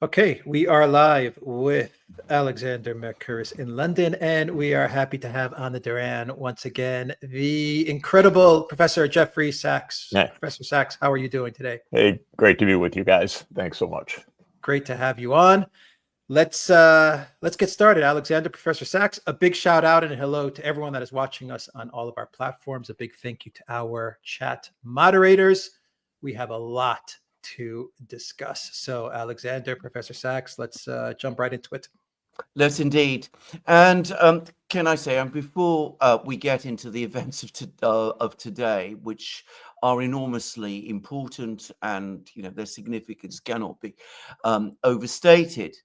Okay, we are live with Alexander Mercouris in London, and we are happy to have on the Duran once again the incredible Professor Jeffrey Sachs. Yeah. Professor Sachs, how are you doing today? Hey, great to be with you guys. Thanks so much. Great to have you on. Let's get started. Alexander, Professor Sachs, a big shout out and a hello to everyone that is watching us on all of our platforms. A big thank you to our chat moderators. We have a lot to discuss. So, Alexander, Professor Sachs, let's jump right into it. Let's indeed. And can I say, before we get into the events of today, which are enormously important and their significance cannot be overstated,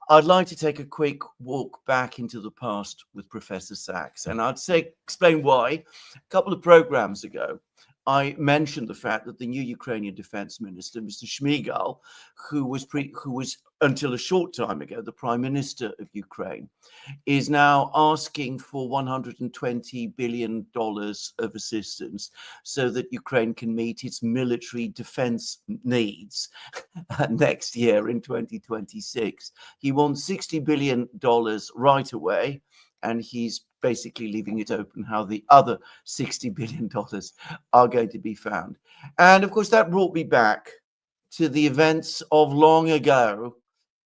I'd like to take a quick walk back into the past with Professor Sachs. And I'd explain why. A couple of programs ago, I mentioned the fact that the new Ukrainian defense minister, Mr. Shmyhal, who was until a short time ago the prime minister of Ukraine, is now asking for $120 billion of assistance so that Ukraine can meet its military defense needs next year in 2026. He wants $60 billion right away, and he's basically leaving it open how the other $60 billion are going to be found. And of course, that brought me back to the events of long ago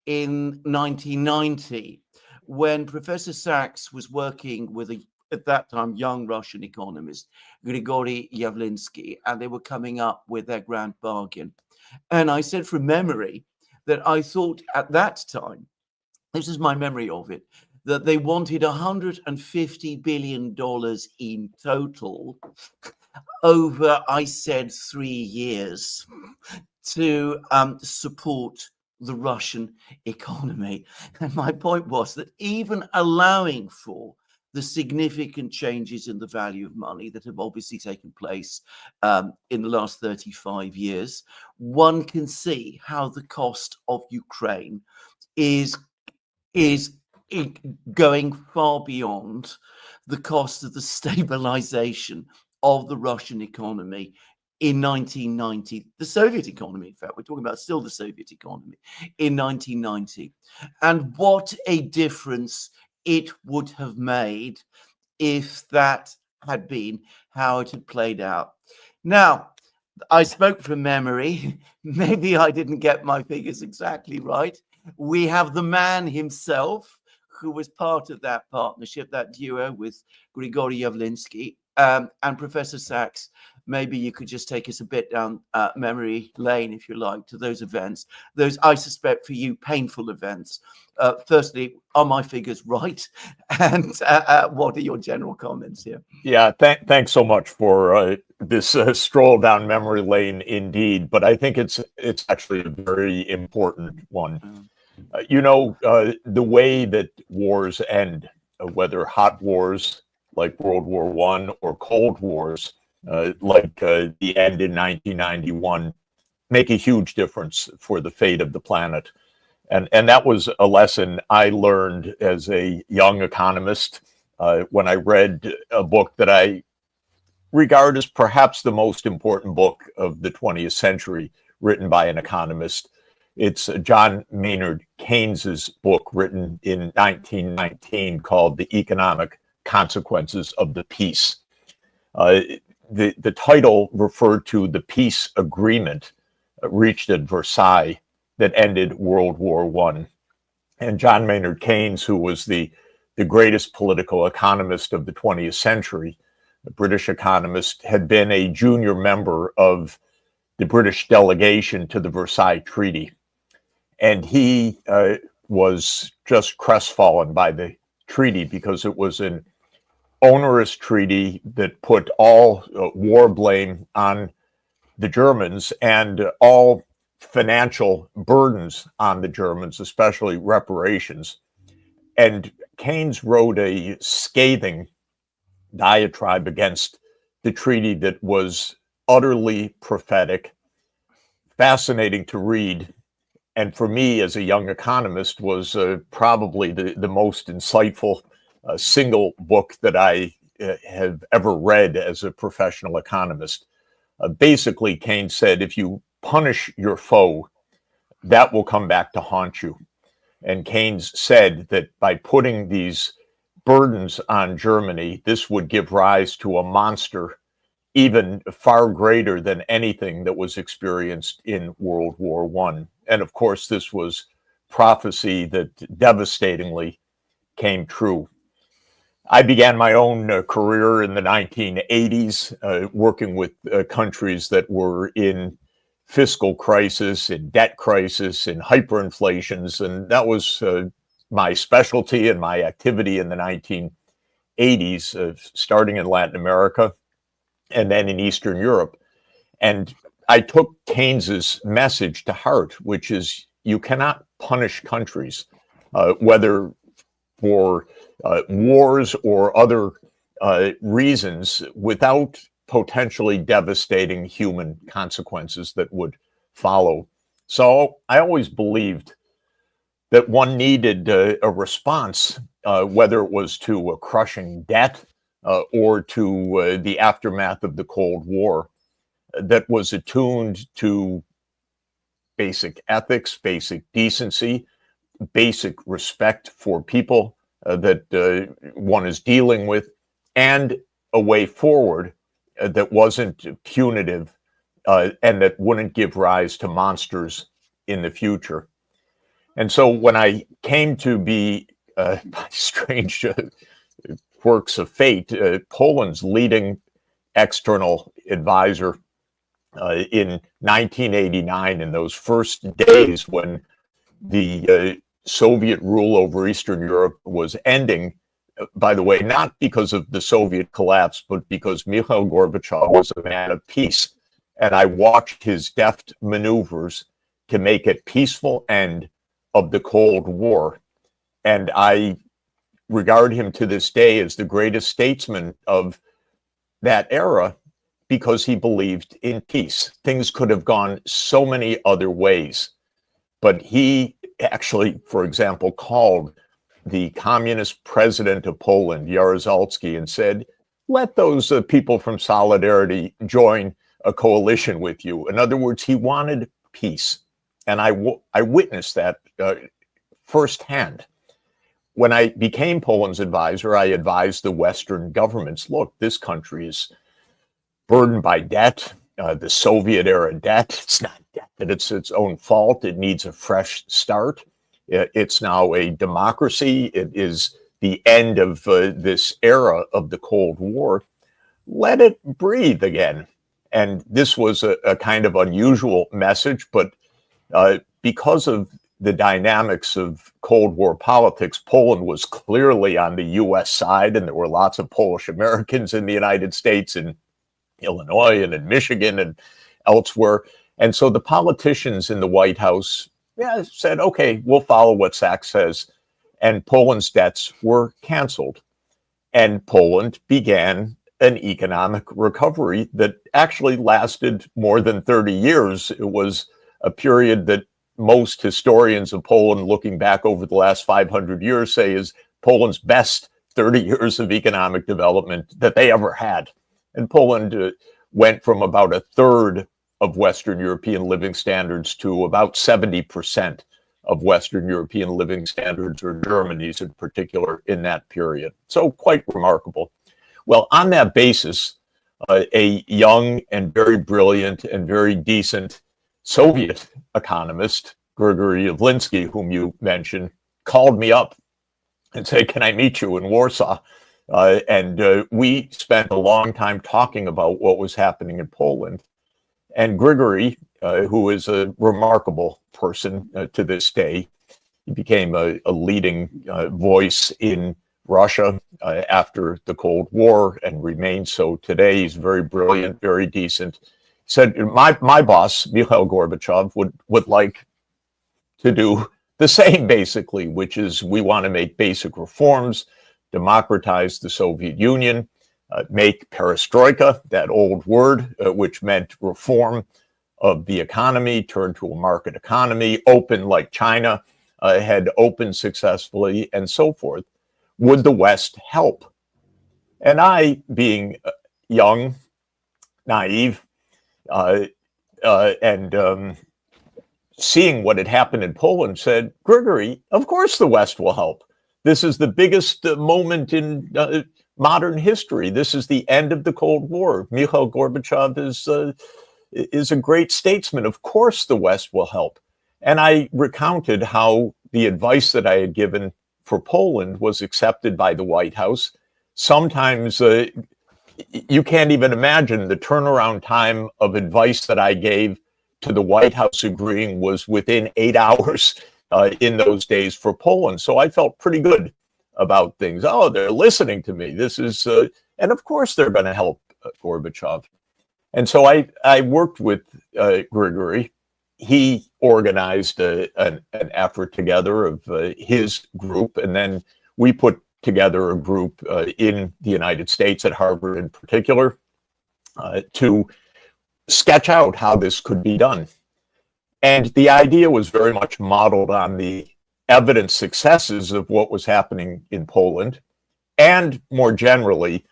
in 1990, when Professor Sachs was working with at that time, young Russian economist, Grigory Yavlinsky, and they were coming up with their grand bargain. And I said from memory that I thought at that time, this is my memory of it, that they wanted $150 billion in total over, I said, 3 years to support the Russian economy. And my point was that even allowing for the significant changes in the value of money that have obviously taken place in the last 35 years, one can see how the cost of Ukraine is going far beyond the cost of the stabilization of the Russian economy in 1990, the Soviet economy, in fact, we're talking about still the Soviet economy in 1990, and what a difference it would have made if that had been how it had played out. Now, I spoke from memory. Maybe I didn't get my figures exactly right. We have the man himself, who was part of that partnership, that duo with Grigory Yavlinsky, and Professor Sachs. Maybe you could just take us a bit down memory lane, if you like, to those events, those, I suspect, for you, painful events. Firstly, are my figures right? And what are your general comments here? Yeah, thanks so much for this stroll down memory lane indeed, but I think it's actually a very important one. The way that wars end, whether hot wars like World War I or cold wars like the end in 1991, make a huge difference for the fate of the planet. And that was a lesson I learned as a young economist when I read a book that I regard as perhaps the most important book of the 20th century, written by an economist. It's John Maynard Keynes's book, written in 1919, called The Economic Consequences of the Peace. The title referred to the peace agreement reached at Versailles that ended World War I. And John Maynard Keynes, who was the greatest political economist of the 20th century, a British economist, had been a junior member of the British delegation to the Versailles Treaty. And he was just crestfallen by the treaty because it was an onerous treaty that put all war blame on the Germans and all financial burdens on the Germans, especially reparations. And Keynes wrote a scathing diatribe against the treaty that was utterly prophetic, fascinating to read, and for me as a young economist was probably the most insightful single book that I have ever read as a professional economist. Basically, Keynes said, if you punish your foe, that will come back to haunt you. And Keynes said that by putting these burdens on Germany, this would give rise to a monster even far greater than anything that was experienced in World War I. And of course, this was prophecy that devastatingly came true. I began my own career in the 1980s, working with countries that were in fiscal crisis, in debt crisis, in hyperinflations, and that was my specialty and my activity in the 1980s, starting in Latin America and then in Eastern Europe. And I took Keynes's message to heart, which is you cannot punish countries, whether for wars or other reasons, without potentially devastating human consequences that would follow. So I always believed that one needed a response, whether it was to a crushing debt or to the aftermath of the Cold War, that was attuned to basic ethics, basic decency, basic respect for people that one is dealing with, and a way forward that wasn't punitive and that wouldn't give rise to monsters in the future. And so when I came to be, by strange quirks of fate, Poland's leading external advisor in 1989, in those first days when the Soviet rule over Eastern Europe was ending, by the way, not because of the Soviet collapse, but because Mikhail Gorbachev was a man of peace. And I watched his deft maneuvers to make a peaceful end of the Cold War. And I regard him to this day as the greatest statesman of that era because he believed in peace. Things could have gone so many other ways. But he actually, for example, called the communist president of Poland, Jaruzelski, and said, let those people from Solidarity join a coalition with you. In other words, he wanted peace. And I witnessed that firsthand. When I became Poland's advisor, I advised the Western governments, look, this country is burdened by debt, the Soviet era debt. It's not debt that it's its own fault. It needs a fresh start. It's now a democracy. It is the end of this era of the Cold War. Let it breathe again. And this was a kind of unusual message, but because of the dynamics of Cold War politics, Poland was clearly on the U.S. side, and there were lots of Polish Americans in the United States, in Illinois and in Michigan and elsewhere. And so the politicians in the White House said, okay, we'll follow what Sachs says. And Poland's debts were canceled. And Poland began an economic recovery that actually lasted more than 30 years. It was a period that most historians of Poland, looking back over the last 500 years, say is Poland's best 30 years of economic development that they ever had. And Poland went from about a third of Western European living standards to about 70% of Western European living standards, or Germany's in particular, in that period. So quite remarkable. Well, on that basis, a young and very brilliant and very decent Soviet economist, Grigory Yavlinsky, whom you mentioned, called me up and said, can I meet you in Warsaw? And we spent a long time talking about what was happening in Poland. And Grigory, who is a remarkable person to this day, he became a leading voice in Russia after the Cold War and remains so today. He's very brilliant, very decent. Said, my boss, Mikhail Gorbachev, would like to do the same, basically, which is we want to make basic reforms, democratize the Soviet Union, make perestroika, that old word, which meant reform of the economy, turn to a market economy, open like China had opened successfully, and so forth. Would the West help? And I, being young, naive, and seeing what had happened in Poland, said, Grigory, of course the West will help. This is the biggest moment in modern history. This is the end of the Cold War. Mikhail Gorbachev is a great statesman. Of course the West will help. And I recounted how the advice that I had given for Poland was accepted by the White House. Sometimes you can't even imagine the turnaround time of advice that I gave to the White House agreeing was within 8 hours in those days for Poland. So I felt pretty good about things. Oh, they're listening to me. This is, and of course they're going to help Gorbachev. And so I worked with Grigory. He organized an effort together of his group, and then we put together a group in the United States, at Harvard in particular, to sketch out how this could be done. And the idea was very much modeled on the evident successes of what was happening in Poland, and more generally,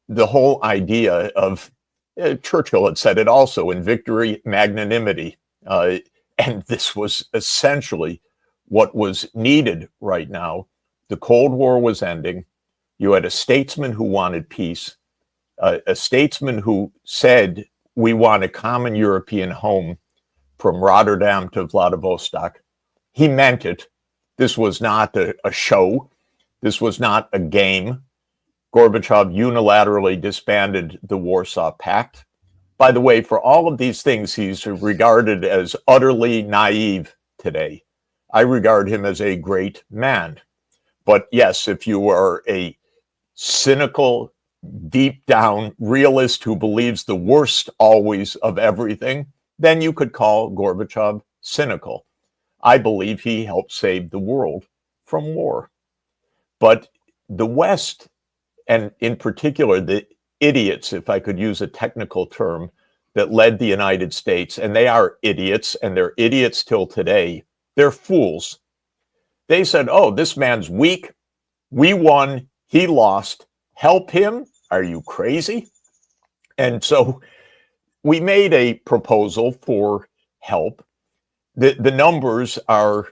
the whole idea of, Churchill had said it also, in victory, magnanimity. And this was essentially what was needed right now. The Cold War was ending. You had a statesman who wanted peace, a statesman who said, we want a common European home from Rotterdam to Vladivostok. He meant it. This was not a show. This was not a game. Gorbachev unilaterally disbanded the Warsaw Pact. By the way, for all of these things, he's regarded as utterly naive today. I regard him as a great man. But yes, if you are a cynical, deep down realist who believes the worst always of everything, then you could call Gorbachev cynical. I believe he helped save the world from war. But the West, and in particular the idiots, if I could use a technical term, that led the United States, and they are idiots, and they're idiots till today, they're fools. They said, oh, this man's weak. We won. He lost. Help him? Are you crazy? And so we made a proposal for help. The numbers are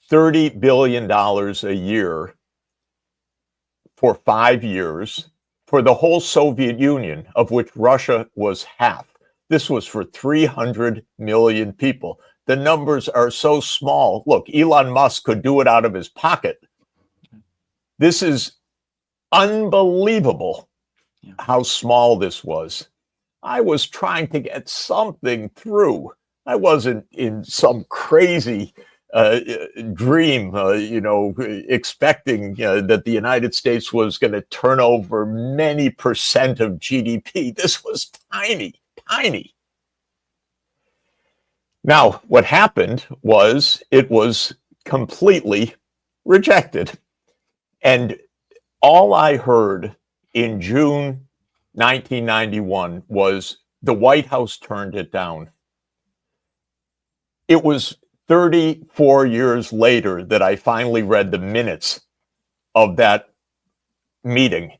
$30 billion a year for 5 years for the whole Soviet Union, of which Russia was half. This was for 300 million people. The numbers are so small. Look, Elon Musk could do it out of his pocket. This is unbelievable how small this was. I was trying to get something through. I wasn't in some crazy dream, expecting that the United States was going to turn over many percent of GDP. This was tiny, tiny. Now, what happened was it was completely rejected. And all I heard in June 1991 was the White House turned it down. It was 34 years later that I finally read the minutes of that meeting,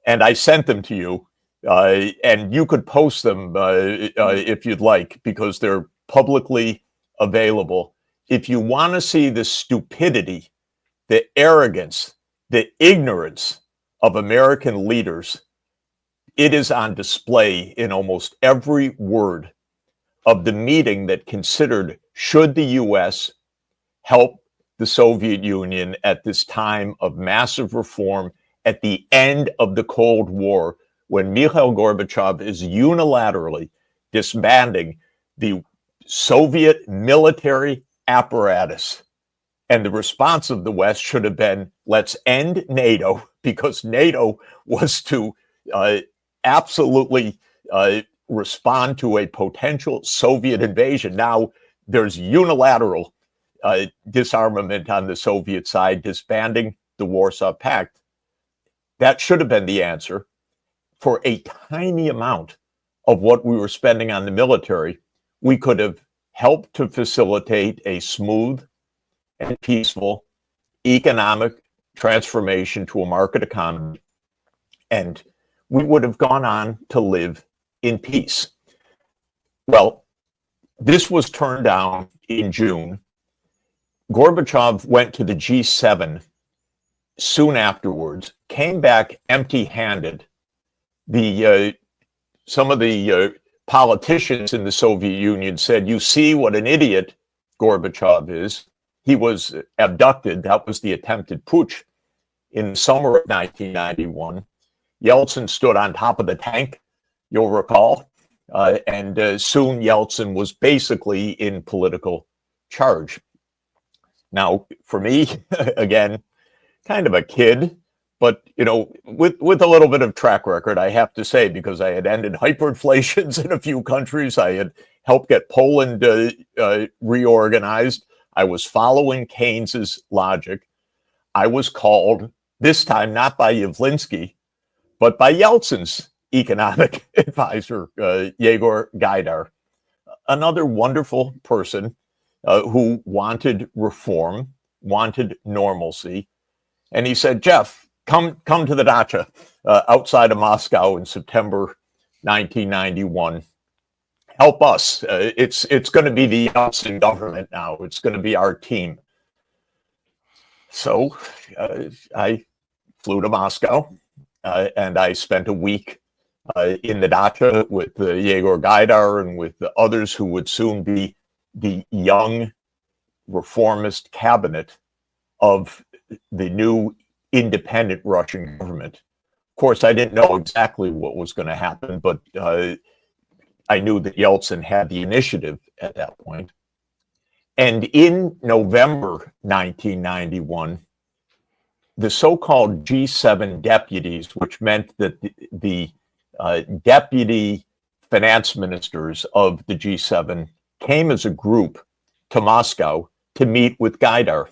and I sent them to you, and you could post them if you'd like, because they're publicly available. If you want to see the stupidity, the arrogance, the ignorance of American leaders, it is on display in almost every word of the meeting that considered, should the U.S. help the Soviet Union at this time of massive reform at the end of the Cold War, when Mikhail Gorbachev is unilaterally disbanding the Soviet military apparatus. And the response of the West should have been, let's end NATO, because NATO was to absolutely respond to a potential Soviet invasion. Now there's unilateral disarmament on the Soviet side, disbanding the Warsaw Pact. That should have been the answer. For a tiny amount of what we were spending on the military, we could have helped to facilitate a smooth and peaceful economic transformation to a market economy, and we would have gone on to live in peace. Well, this was turned down in June. Gorbachev went to the G7 soon afterwards, came back empty-handed. Some of the politicians in the Soviet Union said, "You see what an idiot Gorbachev is. He was abducted." That was the attempted putsch in the summer of 1991. Yeltsin stood on top of the tank, you'll recall, and soon Yeltsin was basically in political charge. Now, for me, again, kind of a kid, but with a little bit of track record, I have to say, because I had ended hyperinflations in a few countries, I had helped get Poland reorganized. I was following Keynes's logic. I was called, this time not by Yavlinsky, but by Yeltsin's economic advisor, Yegor Gaidar, another wonderful person who wanted reform, wanted normalcy. And he said, "Jeff, come to the dacha outside of Moscow in September 1991. Help us. It's going to be the Yeltsin government now. It's going to be our team." So I flew to Moscow and I spent a week in the dacha with Yegor Gaidar and with the others who would soon be the young reformist cabinet of the new independent Russian government. Of course, I didn't know exactly what was going to happen, but I knew that Yeltsin had the initiative at that point. And in November 1991, the so-called G7 deputies, which meant that the deputy finance ministers of the G7 came as a group to Moscow to meet with Gaidar.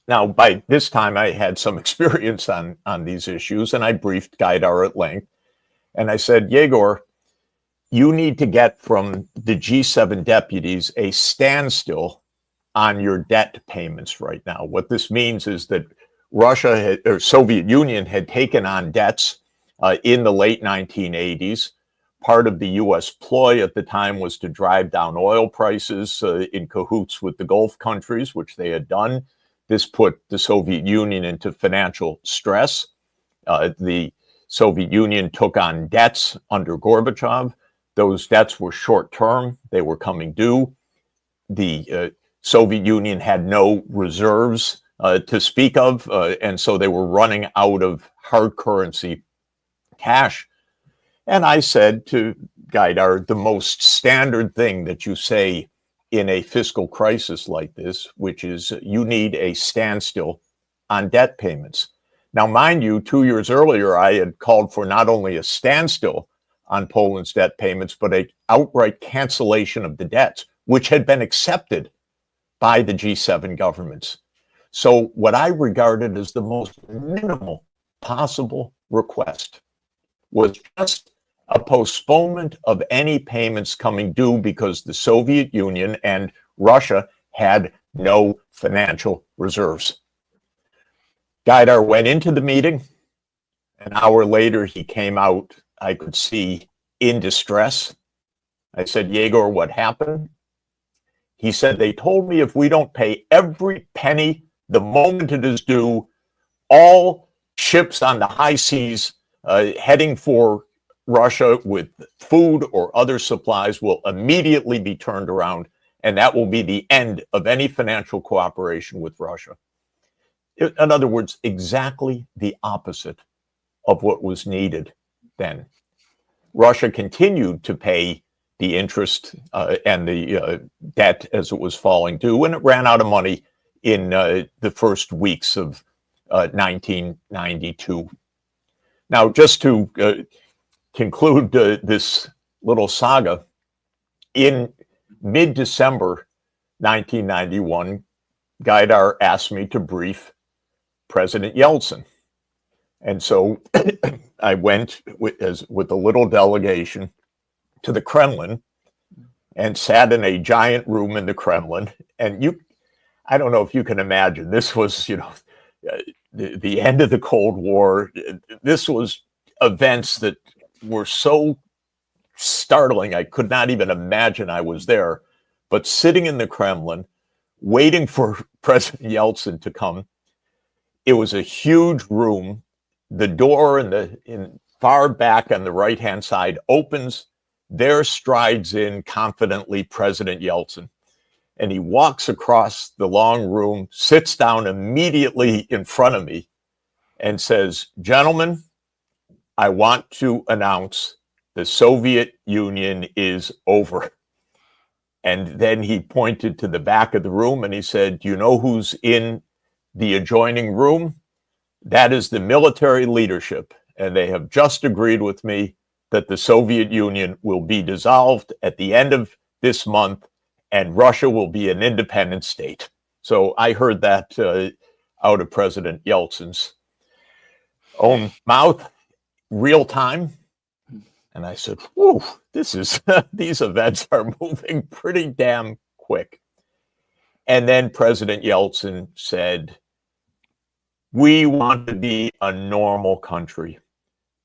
Now, by this time, I had some experience on these issues, and I briefed Gaidar at length. And I said, "Yegor, you need to get from the G7 deputies a standstill on your debt payments right now. What this means is that Russia or Soviet Union had taken on debts in the late 1980s. Part of the U.S. ploy at the time was to drive down oil prices in cahoots with the Gulf countries, which they had done. This put the Soviet Union into financial stress. The Soviet Union took on debts under Gorbachev. Those debts were short-term. They were coming due. The Soviet Union had no reserves to speak of, and so they were running out of hard currency cash. And I said to Gaidar, the most standard thing that you say in a fiscal crisis like this, which is you need a standstill on debt payments. Now, mind you, 2 years earlier, I had called for not only a standstill on Poland's debt payments, but an outright cancellation of the debts, which had been accepted by the G7 governments. So what I regarded as the most minimal possible request was just a postponement of any payments coming due because the Soviet Union and Russia had no financial reserves. Gaidar went into the meeting. An hour later, he came out, I could see, in distress. I said, "Yegor, what happened?" He said, "They told me if we don't pay every penny the moment it is due, all ships on the high seas heading for Russia with food or other supplies will immediately be turned around, and that will be the end of any financial cooperation with Russia." In other words, exactly the opposite of what was needed then. Russia continued to pay the interest and the debt as it was falling due, and it ran out of money in the first weeks of 1992. Now, just to conclude this little saga, in mid-December 1991, Gaidar asked me to brief President Yeltsin. And so I went with a little delegation to the Kremlin and sat in a giant room in the Kremlin. And I don't know if you can imagine, this was, the end of the Cold War. This was events that were so startling, I could not even imagine I was there. but sitting in the Kremlin, waiting for President Yeltsin to come. It was a huge room. The door in far back on the right-hand side opens. There strides in confidently President Yeltsin. And he walks across the long room, sits down immediately in front of me, and says, "Gentlemen, I want to announce the Soviet Union is over." And then he pointed to the back of the room and he said, "Do you know who's in the adjoining room? That is the military leadership. And they have just agreed with me that the Soviet Union will be dissolved at the end of this month and Russia will be an independent state." So I heard that out of President Yeltsin's own mouth, real time. And I said, "Whew, these events are moving pretty damn quick." And then President Yeltsin said, "We want to be a normal country.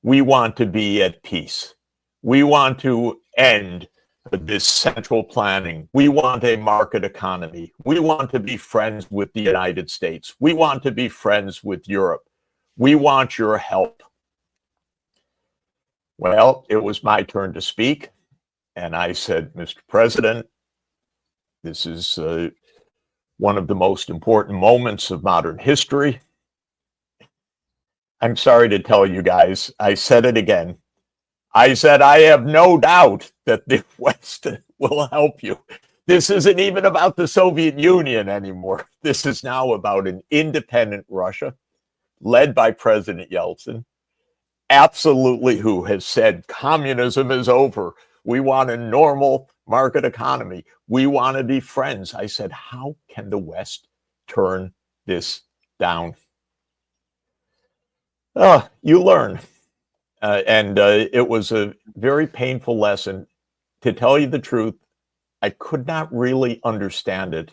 We want to be at peace. We want to end this central planning. We want a market economy. We want to be friends with the United States. We want to be friends with Europe. We want your help." Well, it was my turn to speak. And I said, "Mr. President, this is one of the most important moments of modern history. I'm sorry to tell you guys, I said it again. I said, I have no doubt that the West will help you. This isn't even about the Soviet Union anymore. This is now about an independent Russia led by President Yeltsin, absolutely, who has said communism is over. We want a normal market economy. We want to be friends." I said, how can the West turn this down? You learn. And it was a very painful lesson. To tell you the truth, I could not really understand it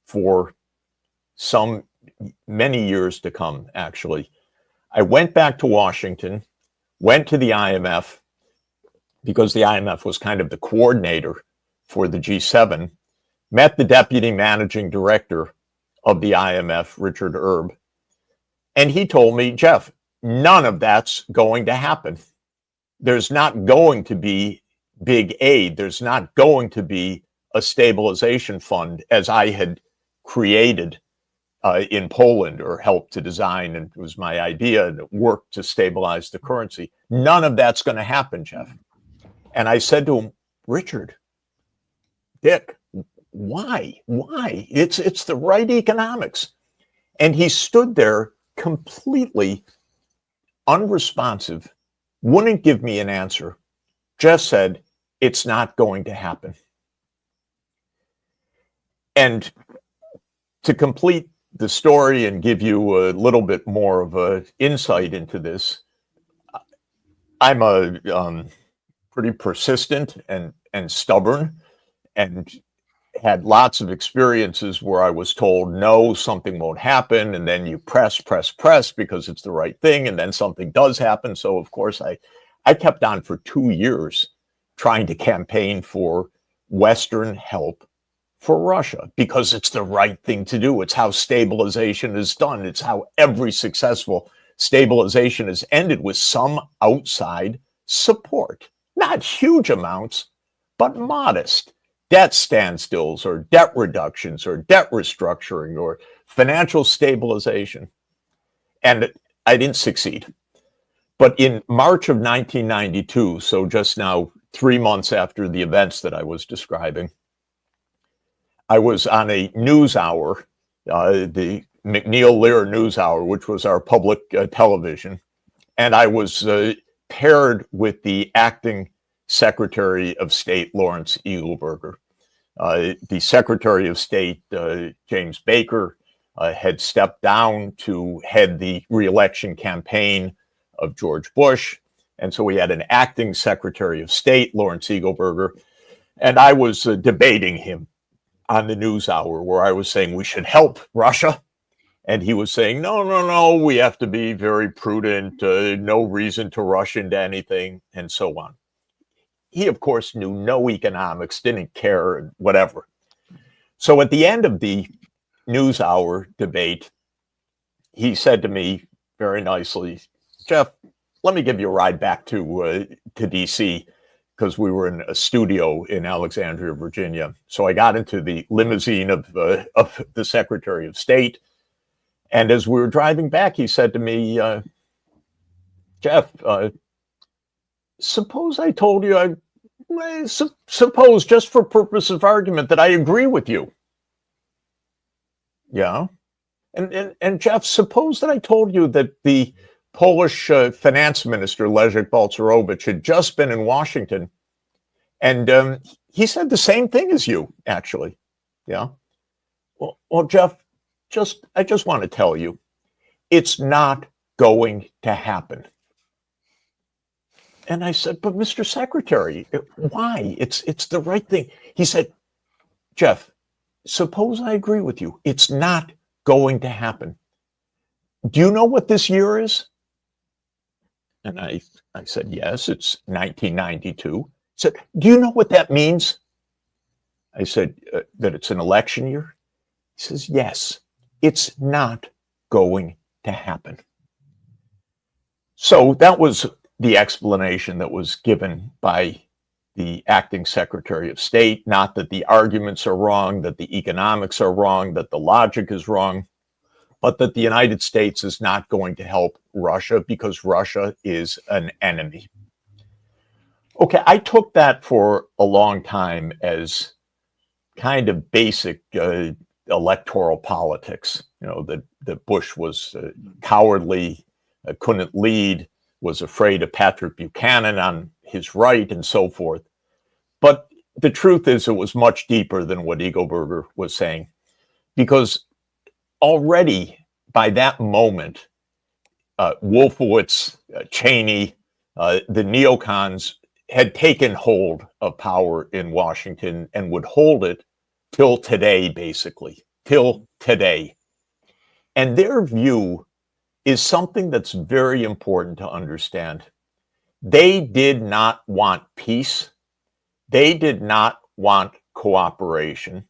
for many years to come, actually. I went back to Washington, went to the IMF, because the IMF was kind of the coordinator for the G7, met the deputy managing director of the IMF, Richard Erb, and he told me, "Jeff, none of that's going to happen. There's not going to be big aid. There's not going to be a stabilization fund as I had created in Poland or helped to design, and it was my idea, and it worked to stabilize the currency. None of that's going to happen, Jeff." And I said to him, "Richard, Dick, why? It's the right economics." And he stood there completely unresponsive, wouldn't give me an answer, just said, "It's not going to happen." And to complete the story and give you a little bit more of an insight into this, I'm a pretty persistent and stubborn, and had lots of experiences where I was told, no, something won't happen. And then you press because it's the right thing. And then something does happen. So of course I kept on for 2 years trying to campaign for Western help for Russia because it's the right thing to do. It's how stabilization is done. It's how every successful stabilization is ended, with some outside support. Not huge amounts, but modest. Debt standstills or debt reductions or debt restructuring or financial stabilization. And I didn't succeed. But in March of 1992, so just now 3 months after the events that I was describing, I was on a news hour, the McNeil-Lear News Hour, which was our public television. And I was paired with the acting Secretary of State, Lawrence Eagleburger. The Secretary of State, James Baker, had stepped down to head the re-election campaign of George Bush. And so we had an acting Secretary of State, Lawrence Eagleburger, and I was debating him on the news hour, where I was saying we should help Russia. And he was saying, no, we have to be very prudent, no reason to rush into anything, and so on. He, of course, knew no economics, didn't care, whatever. So at the end of the NewsHour debate, he said to me very nicely, Jeff, let me give you a ride back to DC, because we were in a studio in Alexandria, Virginia. So I got into the limousine of the Secretary of State. And as we were driving back, he said to me, Jeff, suppose I told you, suppose just for purpose of argument that I agree with you. Yeah. And Jeff, suppose that I told you that the Polish finance minister, Leszek Balcerowicz, had just been in Washington, and he said the same thing as you, actually. Yeah. Well, Jeff, I just want to tell you, it's not going to happen. And I said, but Mr. Secretary, why? It's the right thing. He said, Jeff, suppose I agree with you. It's not going to happen. Do you know what this year is? And I said, yes, it's 1992. He said, do you know what that means? I said, that it's an election year? He says, yes, it's not going to happen. So that was the explanation that was given by the acting Secretary of State, not that the arguments are wrong, that the economics are wrong, that the logic is wrong, but that the United States is not going to help Russia because Russia is an enemy. Okay, I took that for a long time as kind of basic electoral politics. You know, that Bush was cowardly, couldn't lead, was afraid of Patrick Buchanan on his right, and so forth. But the truth is, it was much deeper than what Eagleburger was saying, because already by that moment, Wolfowitz, Cheney, the neocons had taken hold of power in Washington and would hold it till today, basically, till today. And their view is something that's very important to understand. They did not want peace. They did not want cooperation.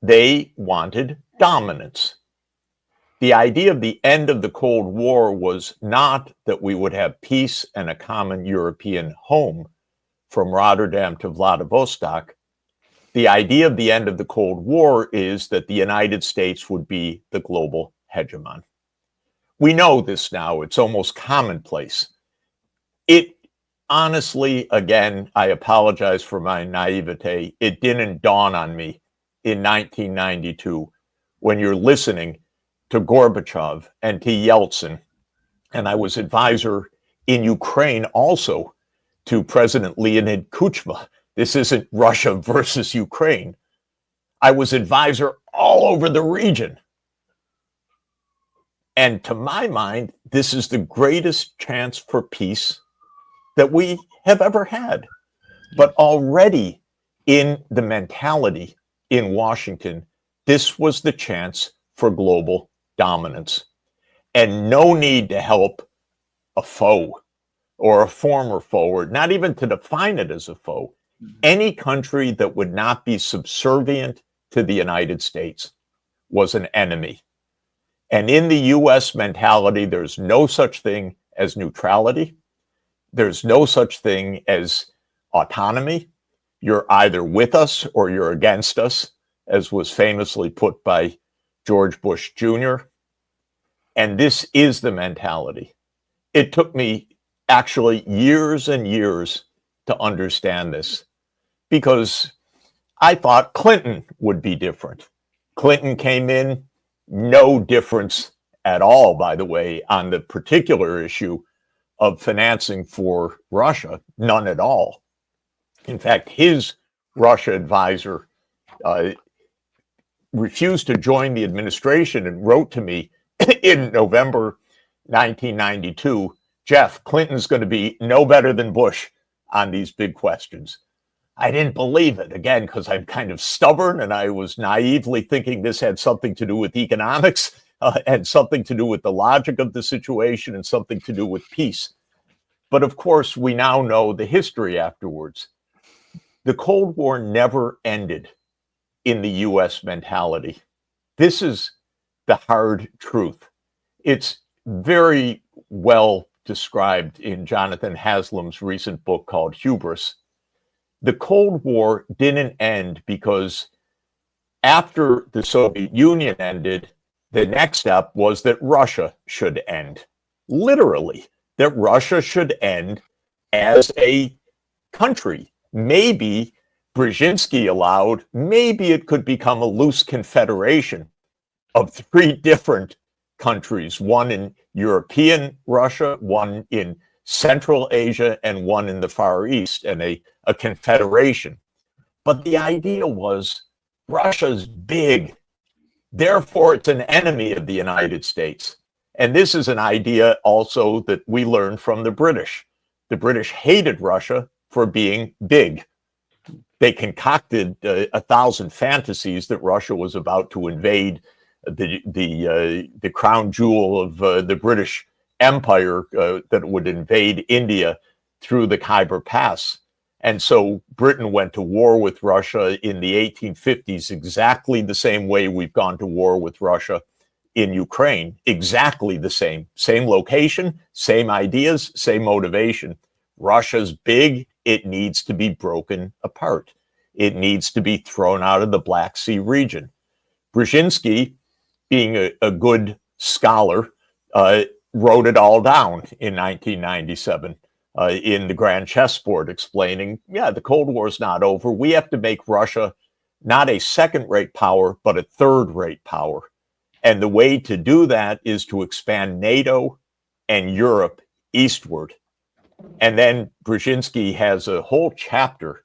They wanted dominance. The idea of the end of the Cold War was not that we would have peace and a common European home from Rotterdam to Vladivostok. The idea of the end of the Cold War is that the United States would be the global hegemon. We know this now. It's almost commonplace. It honestly, again, I apologize for my naivete. It didn't dawn on me in 1992 when you're listening to Gorbachev and to Yeltsin. And I was advisor in Ukraine also to President Leonid Kuchma. This isn't Russia versus Ukraine. I was advisor all over the region. And to my mind, this is the greatest chance for peace that we have ever had. But already in the mentality in Washington, this was the chance for global dominance. And no need to help a foe or a former foe, or not even to define it as a foe. Any country that would not be subservient to the United States was an enemy. And in the US mentality, there's no such thing as neutrality. There's no such thing as autonomy. You're either with us or you're against us, as was famously put by George Bush Jr. And this is the mentality. It took me actually years and years to understand this, because I thought Clinton would be different. Clinton came in, no difference at all, by the way, on the particular issue of financing for Russia, none at all. In fact, his Russia advisor refused to join the administration and wrote to me in November 1992, Jeff, Clinton's going to be no better than Bush on these big questions. I didn't believe it, again, because I'm kind of stubborn and I was naively thinking this had something to do with economics and something to do with the logic of the situation and something to do with peace. But of course, we now know the history afterwards. The Cold War never ended in the US mentality. This is the hard truth. It's very well described in Jonathan Haslam's recent book called Hubris. The Cold War didn't end because after the Soviet Union ended, the next step was that Russia should end. Literally, that Russia should end as a country. Maybe Brzezinski allowed, maybe it could become a loose confederation of three different countries, one in European Russia, one in Central Asia, and one in the Far East, and a confederation. But the idea was Russia's big, therefore it's an enemy of the United States. And this is an idea also that we learned from the British. The British hated Russia for being big. They concocted 1,000 fantasies that Russia was about to invade the crown jewel of the British Empire, that would invade India through the Khyber Pass. And so Britain went to war with Russia in the 1850s exactly the same way we've gone to war with Russia in Ukraine. Exactly the same. Same location, same ideas, same motivation. Russia's big. It needs to be broken apart. It needs to be thrown out of the Black Sea region. Brzezinski, being a good scholar, wrote it all down in 1997 in the Grand Chessboard, explaining, yeah, the Cold War is not over. We have to make Russia not a second-rate power, but a third-rate power. And the way to do that is to expand NATO and Europe eastward. And then Brzezinski has a whole chapter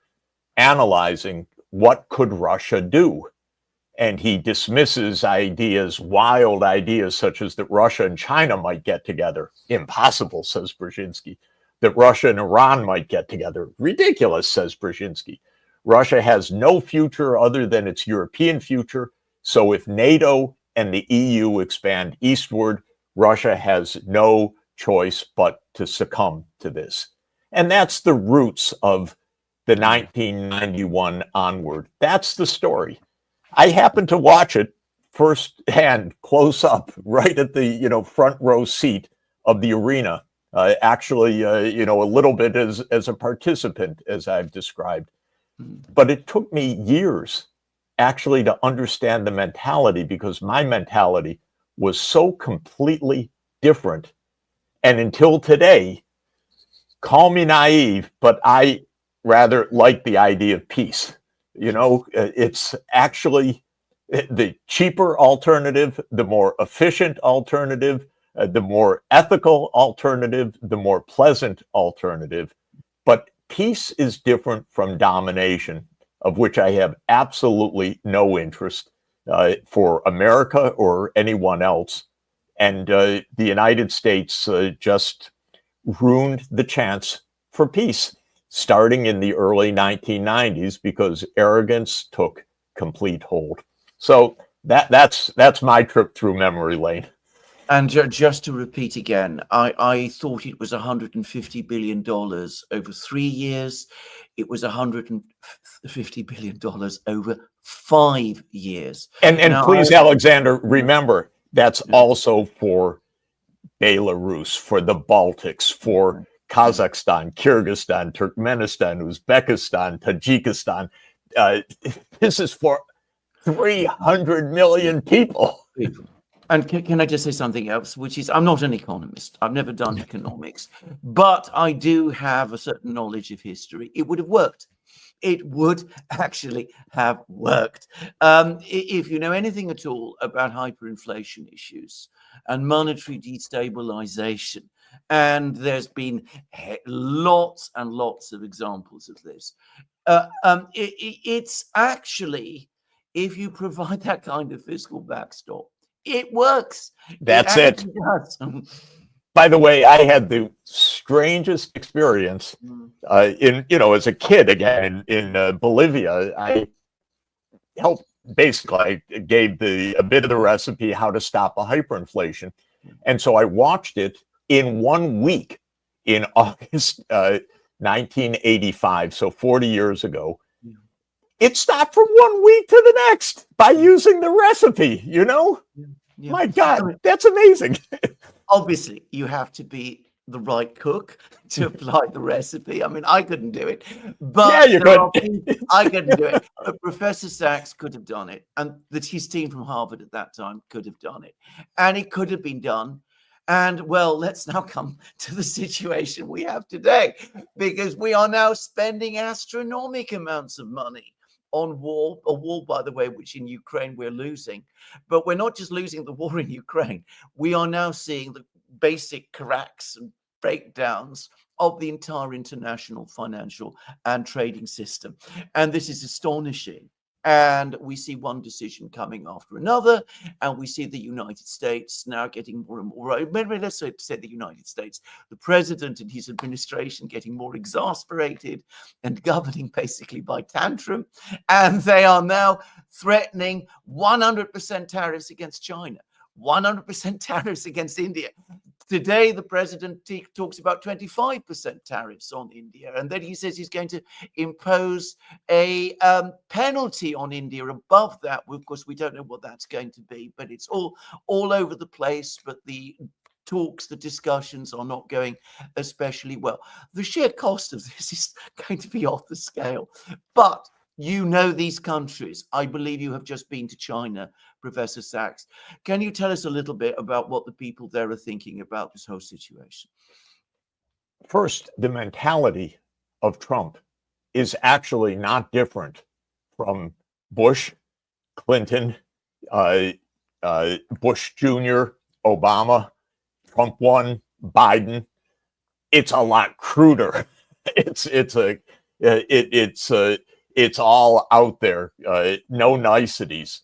analyzing what could Russia do. And he dismisses ideas, wild ideas, such as that Russia and China might get together. Impossible, says Brzezinski. That Russia and Iran might get together. Ridiculous, says Brzezinski. Russia has no future other than its European future. So if NATO and the EU expand eastward, Russia has no choice but to succumb to this. And that's the roots of the 1991 onward. That's the story. I happened to watch it firsthand, close up, right at the front row seat of the arena. Actually, a little bit as a participant, as I've described. But it took me years actually to understand the mentality, because my mentality was so completely different. And until today, call me naive, but I rather like the idea of peace. It's actually the cheaper alternative, the more efficient alternative, the more ethical alternative, the more pleasant alternative. But peace is different from domination, of which I have absolutely no interest for America or anyone else. And the United States just ruined the chance for peace, starting in the early 1990s, because arrogance took complete hold. So that's my trip through memory lane. And just to repeat again, I thought it was $150 billion over 3 years. It was $150 billion over 5 years. And now, please, Alexander, remember, that's also for Belarus, for the Baltics, for Kazakhstan, Kyrgyzstan, Turkmenistan, Uzbekistan, Tajikistan. This is for 300 million people. And can I just say something else, which is, I'm not an economist. I've never done economics, but I do have a certain knowledge of history. It would have worked. It would actually have worked. If you know anything at all about hyperinflation issues and monetary destabilization, and there's been lots and lots of examples of this, it's actually, if you provide that kind of fiscal backstop, it works. That's it. By the way, I had the strangest experience as a kid, again, in Bolivia. I helped, basically, I gave a bit of the recipe how to stop a hyperinflation. And so I watched it in 1 week in August 1985, so 40 years ago. It's not from 1 week to the next by using the recipe, you know? Yeah. My I God, mean, that's amazing. obviously, you have to be the right cook to apply the recipe. I mean, I couldn't do it, Yeah, but you there are could. people I couldn't do it. But Professor Sachs could have done it, and his team from Harvard at that time could have done it, and it could have been done. And well, let's now come to the situation we have today, because we are now spending astronomical amounts of money on a war, by the way, which in Ukraine we're losing. But we're not just losing the war in Ukraine. We are now seeing the basic cracks and breakdowns of the entire international financial and trading system. And this is astonishing. And we see one decision coming after another, and we see the United States now getting more and more. Let's say the United States, the president and his administration getting more exasperated and governing basically by tantrum, and they are now threatening 100% tariffs against China, 100% tariffs against India. Today, the president talks about 25% tariffs on India, and then he says he's going to impose a penalty on India above that. Of course, we don't know what that's going to be, but it's all over the place. But the talks, the discussions are not going especially well. The sheer cost of this is going to be off the scale. But you know these countries. I believe you have just been to China, Professor Sachs. Can you tell us a little bit about what the people there are thinking about this whole situation? First, the mentality of Trump is actually not different from Bush, Clinton, Bush Jr., Obama, Trump 1, Biden. It's a lot cruder. It's all out there, no niceties.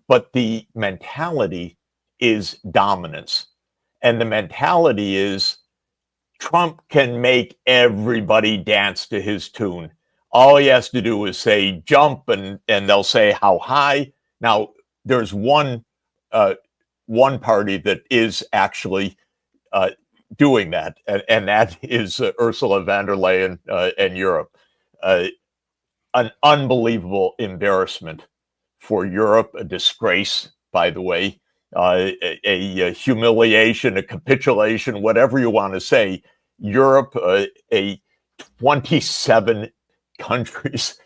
But the mentality is dominance. And the mentality is Trump can make everybody dance to his tune. All he has to do is say jump, and they'll say how high. Now, there's one party that is actually doing that, and that is Ursula von der Leyen and Europe. An unbelievable embarrassment for Europe, a disgrace, by the way, a humiliation, a capitulation, whatever you want to say. Europe, 27 countries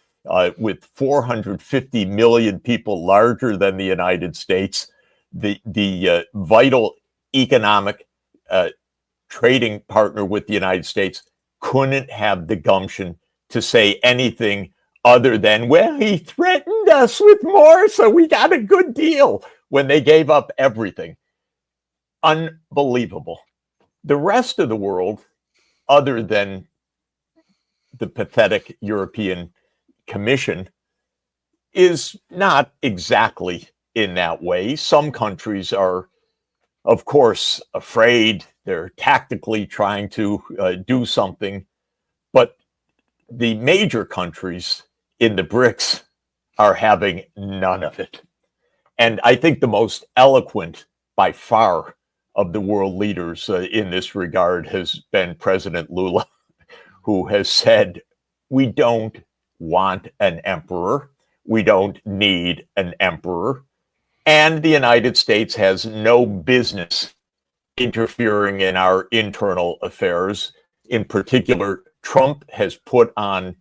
with 450 million people, larger than the United States, the vital economic trading partner with the United States, couldn't have the gumption to say anything other than, well, he threatened us with more, so we got a good deal, when they gave up everything. Unbelievable. The rest of the world, other than the pathetic European Commission, is not exactly in that way. Some countries are, of course, afraid. They're tactically trying to do something. But the major countries in the BRICS are having none of it. And I think the most eloquent, by far, of the world leaders in this regard has been President Lula, who has said, we don't want an emperor. We don't need an emperor. And the United States has no business interfering in our internal affairs. In particular, Trump has put on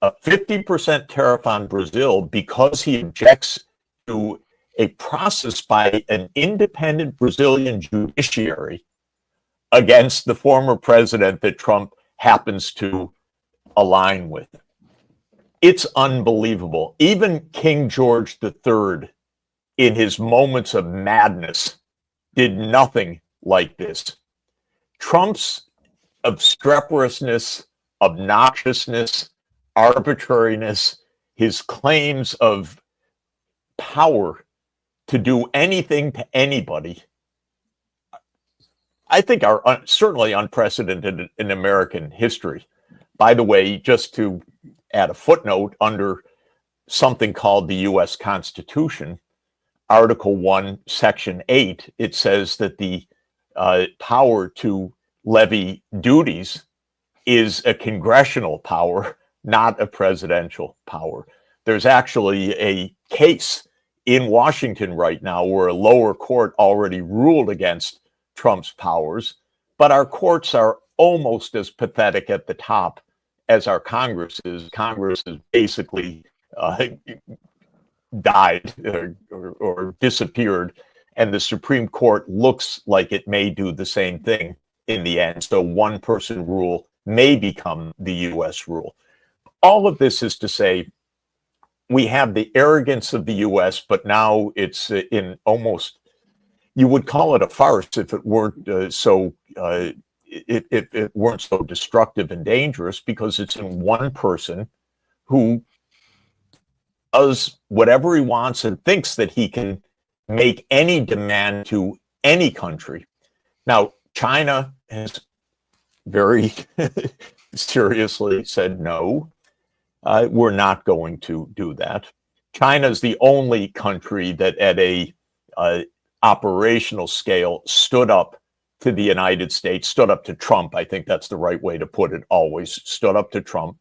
a 50% tariff on Brazil because he objects to a process by an independent Brazilian judiciary against the former president that Trump happens to align with. It's unbelievable. Even King George III, in his moments of madness, did nothing like this. Trump's obstreperousness, obnoxiousness, arbitrariness, his claims of power to do anything to anybody, I think are certainly unprecedented in American history. By the way, just to add a footnote, under something called the U.S. Constitution, Article 1, Section 8, it says that the power to levy duties is a congressional power, not a presidential power. There's actually a case in Washington right now where a lower court already ruled against Trump's powers, but our courts are almost as pathetic at the top as our Congress is. Congress has basically died or disappeared, and the Supreme Court looks like it may do the same thing in the end. So one person rule may become the US rule. All of this is to say, we have the arrogance of the US, but now it's in almost, you would call it a farce if it weren't it weren't so destructive and dangerous, because it's in one person who does whatever he wants and thinks that he can make any demand to any country. Now, China has very seriously said, no, we're not going to do that. China is the only country that at a operational scale stood up to the United States, stood up to Trump. I think that's the right way to put it, always stood up to Trump.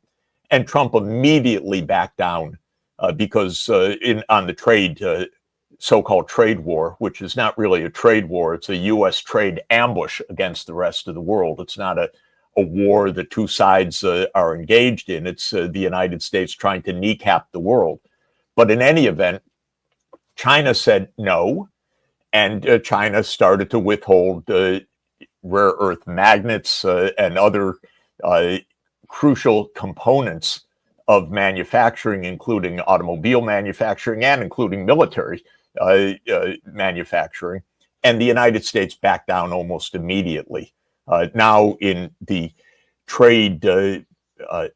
And Trump immediately backed down because on the trade, so-called trade war, which is not really a trade war, it's a U.S. trade ambush against the rest of the world. It's not a war the two sides are engaged in. It's the United States trying to kneecap the world. But in any event, China said no, and China started to withhold rare earth magnets and other crucial components of manufacturing, including automobile manufacturing and including military manufacturing. And the United States backed down almost immediately. Now in the trade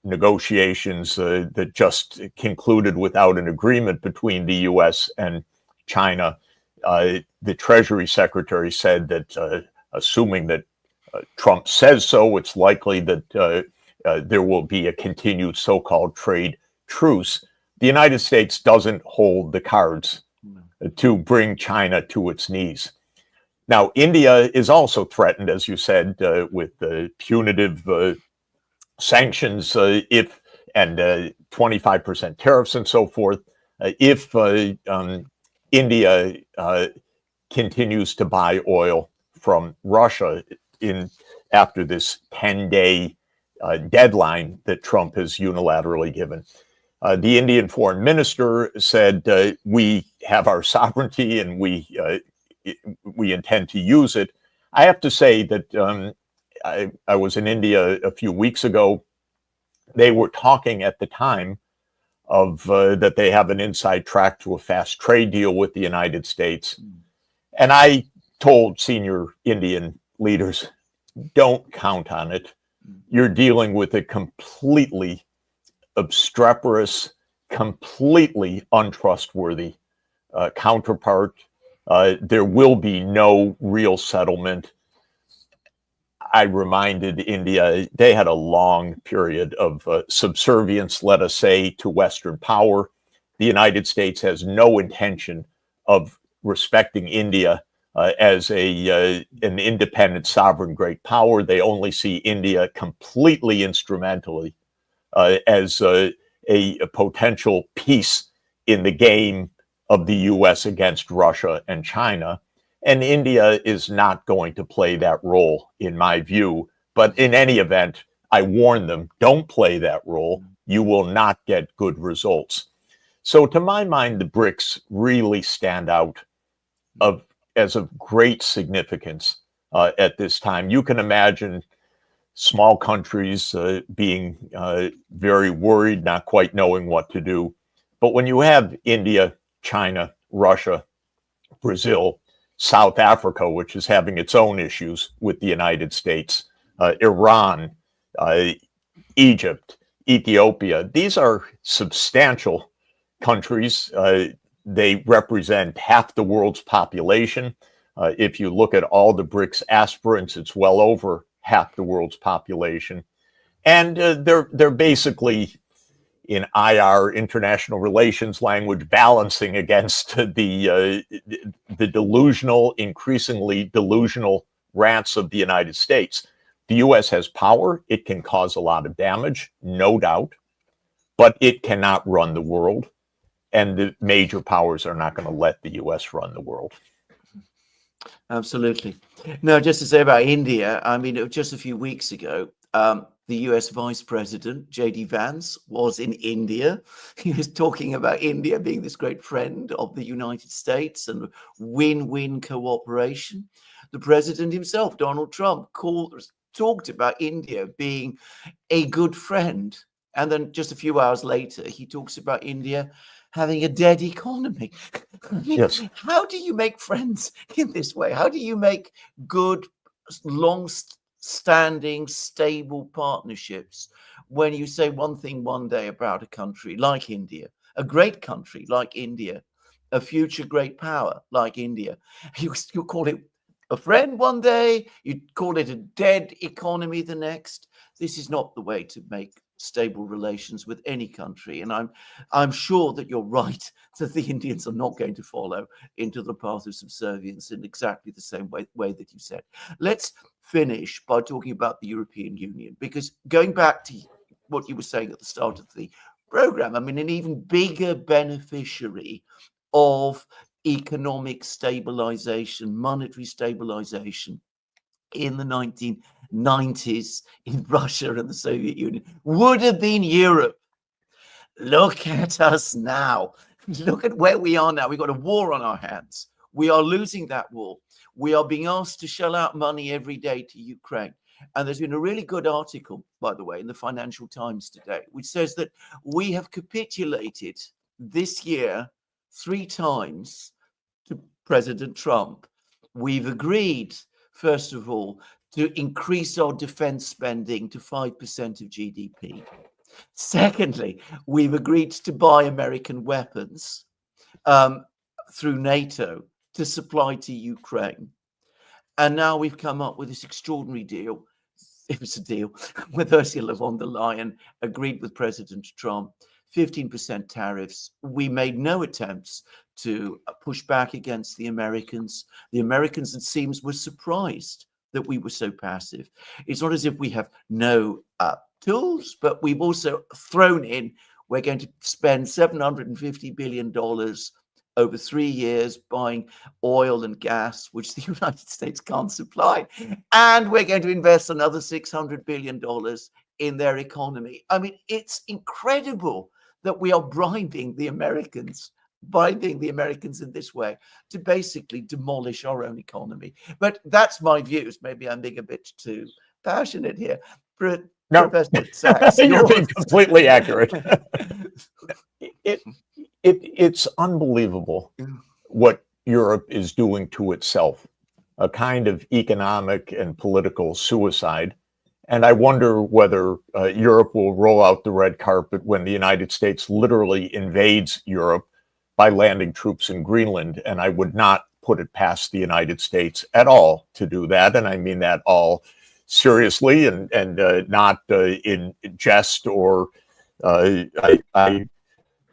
negotiations that just concluded without an agreement between the U.S. and China, the Treasury Secretary said that assuming that Trump says so, it's likely that there will be a continued so-called trade truce. The United States doesn't hold the cards to bring China to its knees. Now, India is also threatened, as you said, with punitive sanctions and 25% tariffs and so forth. If India continues to buy oil from Russia after this 10-day deadline that Trump has unilaterally given. The Indian foreign minister said, we have our sovereignty and we intend to use it. I have to say that I was in India a few weeks ago. They were talking at the time of that they have an inside track to a fast trade deal with the United States. And I told senior Indian leaders, don't count on it. You're dealing with a completely obstreperous, completely untrustworthy counterpart. There will be no real settlement. I reminded India, they had a long period of subservience, let us say, to Western power. The United States has no intention of respecting India as an independent, sovereign, great power. They only see India completely instrumentally as a potential piece in the game of the U.S. against Russia and China. And India is not going to play that role, in my view. But in any event, I warn them, don't play that role. You will not get good results. So to my mind, the BRICS really stand out as of great significance at this time. You can imagine small countries being very worried, not quite knowing what to do. But when you have India, China, Russia, Brazil, South Africa, which is having its own issues with the United States, Iran, Egypt, Ethiopia, these are substantial countries. They represent half the world's population. If you look at all the BRICS aspirants, it's well over half the world's population. And they're basically, in IR, international relations language, balancing against the delusional, increasingly delusional rants of the United States. The U.S. has power. It can cause a lot of damage, no doubt, but it cannot run the world. and the major powers are not going to let the US run the world. Absolutely. No, just to say about India, I mean, just a few weeks ago, the US Vice President, J.D. Vance, was in India. He was talking about India being this great friend of the United States and win-win cooperation. The president himself, Donald Trump, talked about India being a good friend. And then just a few hours later, he talks about India having a dead economy. I mean, Yes. how do you make friends in this way? How do you make good, long-standing, stable partnerships when you say one thing one day about a country like India, a great country like India, a future great power like India? You call it a friend one day, you call it a dead economy the next. This is not the way to make stable relations with any country, and I'm sure that you're right that the Indians are not going to follow into the path of subservience in exactly the same way that you said. Let's finish by talking about the European Union, because going back to what you were saying at the start of the program, I mean, an even bigger beneficiary of economic stabilization, monetary stabilization in the 1990s in Russia and the Soviet Union would have been Europe. Look at us now. Look at where we are now. We've got a war on our hands. We are losing that war. We are being asked to shell out money every day to Ukraine. And there's been a really good article, by the way, in the Financial Times today, which says that we have capitulated this year 3 times to President Trump. We've agreed, first of all, to increase our defense spending to 5% of GDP. Secondly, we've agreed to buy American weapons through NATO to supply to Ukraine. And now we've come up with this extraordinary deal. It was a deal with Ursula von der Leyen, agreed with President Trump, 15% tariffs. We made no attempts to push back against the Americans. The Americans, it seems, were surprised that we were so passive. It's not as if we have no tools, but we've also thrown in, we're going to spend $750 billion over 3 years buying oil and gas, which the United States can't supply. And we're going to invest another $600 billion in their economy. I mean, it's incredible that we are bribing the Americans in this way to basically demolish our own economy. But that's my views. Maybe I'm being a bit too passionate here. No, Professor Sachs, you're being completely accurate. It's unbelievable what Europe is doing to itself, a kind of economic and political suicide. And I wonder whether Europe will roll out the red carpet when the United States literally invades Europe by landing troops in Greenland. And I would not put it past the United States at all to do that. And I mean that all seriously and not in jest or I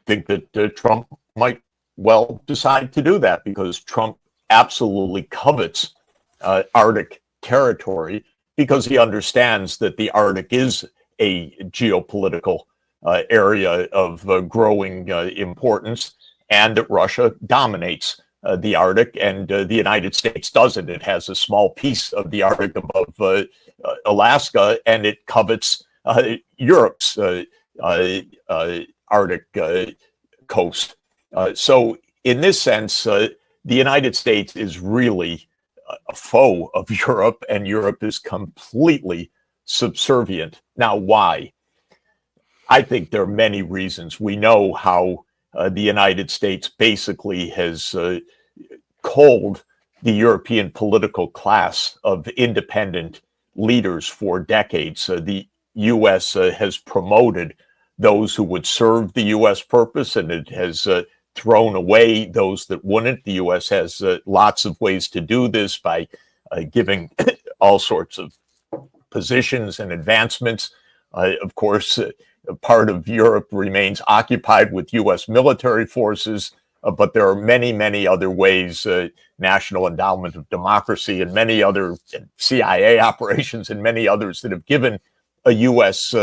think that Trump might well decide to do that because Trump absolutely covets Arctic territory because he understands that the Arctic is a geopolitical area of growing importance and that Russia dominates the Arctic and the United States doesn't. It has a small piece of the Arctic above Alaska and it covets Europe's Arctic coast. So in this sense, the United States is really a foe of Europe and Europe is completely subservient. Now, why? I think there are many reasons. We know how the United States basically has culled the European political class of independent leaders for decades. The U.S. has promoted those who would serve the U.S. purpose, and it has thrown away those that wouldn't. The U.S. has lots of ways to do this by giving all sorts of positions and advancements. Of course, part of Europe remains occupied with U.S. military forces, but there are many, many other ways, National Endowment of Democracy and many other CIA operations and many others that have given a U.S.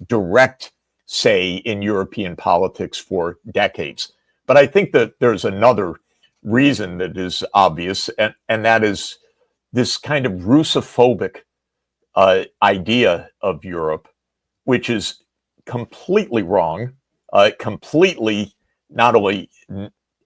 Direct say in European politics for decades. But I think that there's another reason that is obvious, and that is this kind of Russophobic idea of Europe, which is completely wrong, completely not only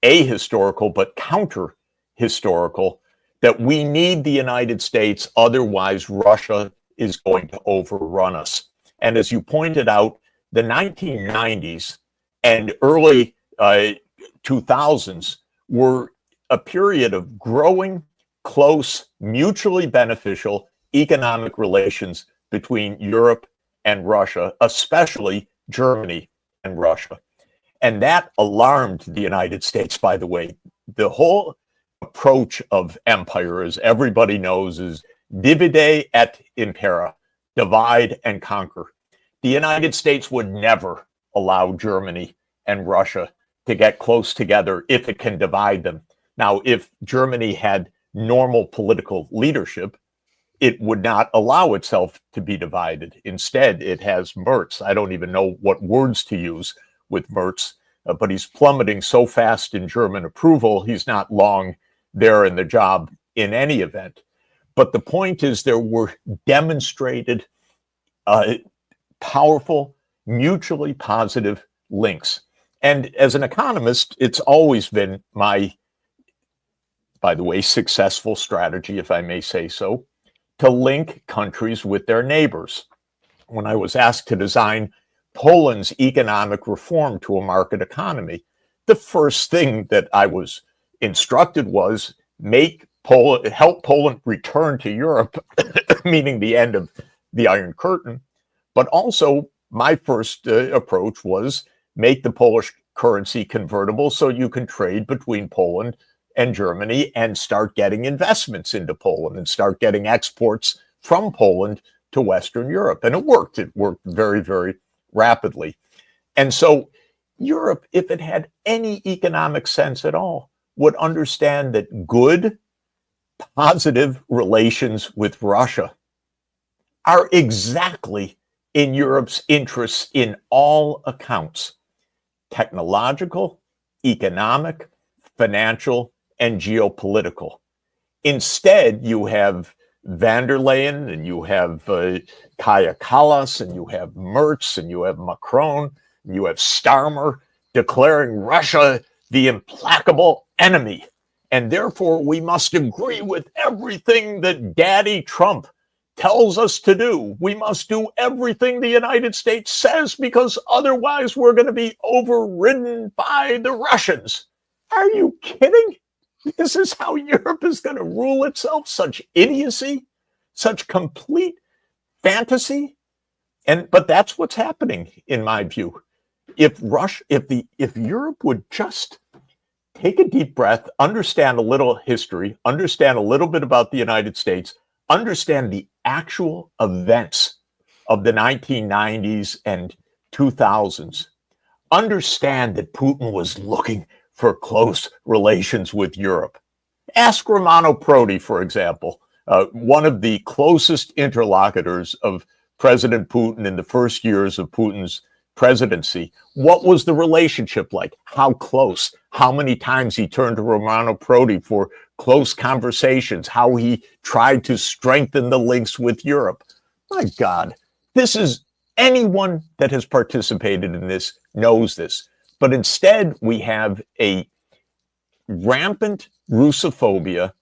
ahistorical, but counter-historical, that we need the United States, otherwise Russia is going to overrun us. And as you pointed out, the 1990s and early 2000s were a period of growing, close, mutually beneficial economic relations between Europe and Russia, especially Germany and Russia. And that alarmed the United States, by the way. The whole approach of empire, as everybody knows, is divide et impera, divide and conquer. The United States would never allow Germany and Russia to get close together if it can divide them. Now, if Germany had normal political leadership, it would not allow itself to be divided. Instead, it has Merz. I don't even know what words to use with Merz, but he's plummeting so fast in German approval, he's not long there in the job in any event. But the point is, there were demonstrated powerful, mutually positive links. And as an economist, it's always been my, by the way, successful strategy, if I may say so, to link countries with their neighbors. When I was asked to design Poland's economic reform to a market economy, the first thing that I was instructed was help Poland return to Europe, meaning the end of the Iron Curtain. But also, my first approach was make the Polish currency convertible so you can trade between Poland and Germany and start getting investments into Poland and start getting exports from Poland to Western Europe. And it worked. It worked very, very rapidly. And so Europe, if it had any economic sense at all, would understand that good, positive relations with Russia are exactly in Europe's interests in all accounts: technological, economic, financial, and geopolitical. Instead, you have van der Leyen, and you have Kaja Kallas, and you have Merz, and you have Macron, and you have Starmer declaring Russia the implacable enemy. And therefore, we must agree with everything that Daddy Trump tells us to do. We must do everything the United States says, because otherwise we're going to be overridden by the Russians. Are you kidding? This is how Europe is going to rule itself? Such idiocy, such complete fantasy. But that's what's happening, in my view. If Europe would just take a deep breath, understand a little history, understand a little bit about the United States, understand the actual events of the 1990s and 2000s, understand that Putin was looking for close relations with Europe. Ask Romano Prodi, for example, one of the closest interlocutors of President Putin in the first years of Putin's presidency. What was the relationship like? How close? How many times he turned to Romano Prodi for close conversations? How he tried to strengthen the links with Europe? My God, anyone that has participated in this knows this. But instead, we have a rampant Russophobia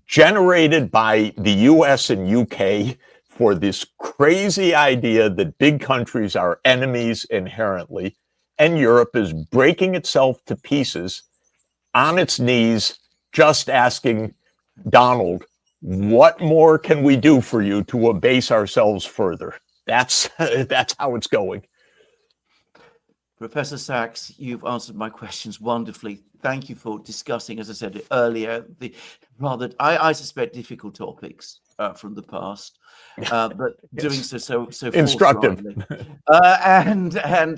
generated by the US and UK for this crazy idea that big countries are enemies inherently, and Europe is breaking itself to pieces on its knees, just asking Donald, what more can we do for you to abase ourselves further? That's how it's going. Professor Sachs, you've answered my questions wonderfully. Thank you for discussing, as I said earlier, the rather, I suspect, difficult topics from the past, but doing so instructive. And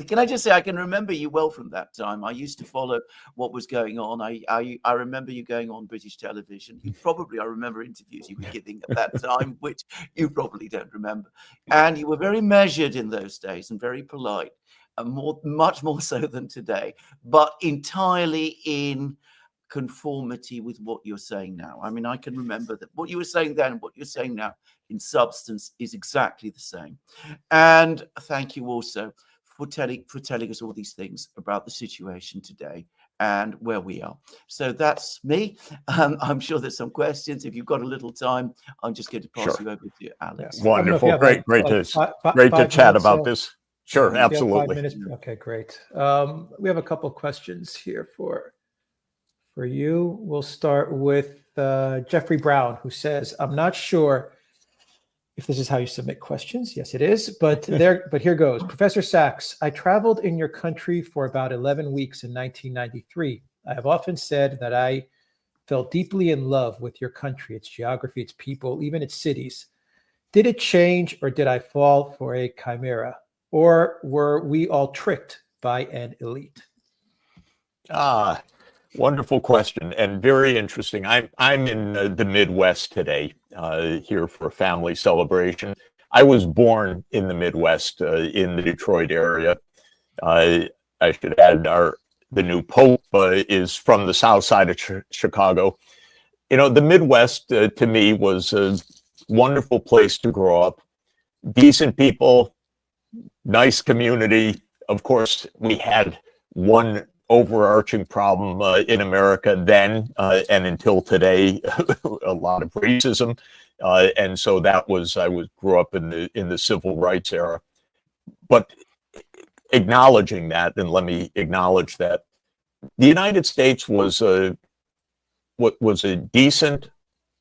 can I just say, I can remember you well from that time. I used to follow what was going on. I remember you going on British television. I remember interviews you were giving at that time, which you probably don't remember. And you were very measured in those days and very polite. much more so than today, but entirely in conformity with what you're saying now. I mean, I can remember that what you were saying then and what you're saying now in substance is exactly the same. And thank you also for telling us all these things about the situation today and where we are. So that's me. I'm sure there's some questions. If you've got a little time, I'm just going to pass you over to Alex. Yeah. Wonderful. Great to five chat minutes, about this. Sure, absolutely. 5 minutes. Okay, great. We have a couple questions here for you. We'll start with Jeffrey Brown, who says, I'm not sure if this is how you submit questions. Yes, it is. But here goes. Professor Sachs, I traveled in your country for about 11 weeks in 1993. I have often said that I fell deeply in love with your country, its geography, its people, even its cities. Did it change, or did I fall for a chimera? Or were we all tricked by an elite? Wonderful question, and very interesting. I'm in the Midwest today, here for a family celebration. I was born in the Midwest, in the Detroit area. I should add, the new Pope is from the South Side of Chicago. You know, the Midwest to me was a wonderful place to grow up. Decent people, nice community. Of course, we had one overarching problem in America then and until today, a lot of racism, and so that was grew up in the civil rights era. But acknowledging that, and let me acknowledge that the United States was a decent,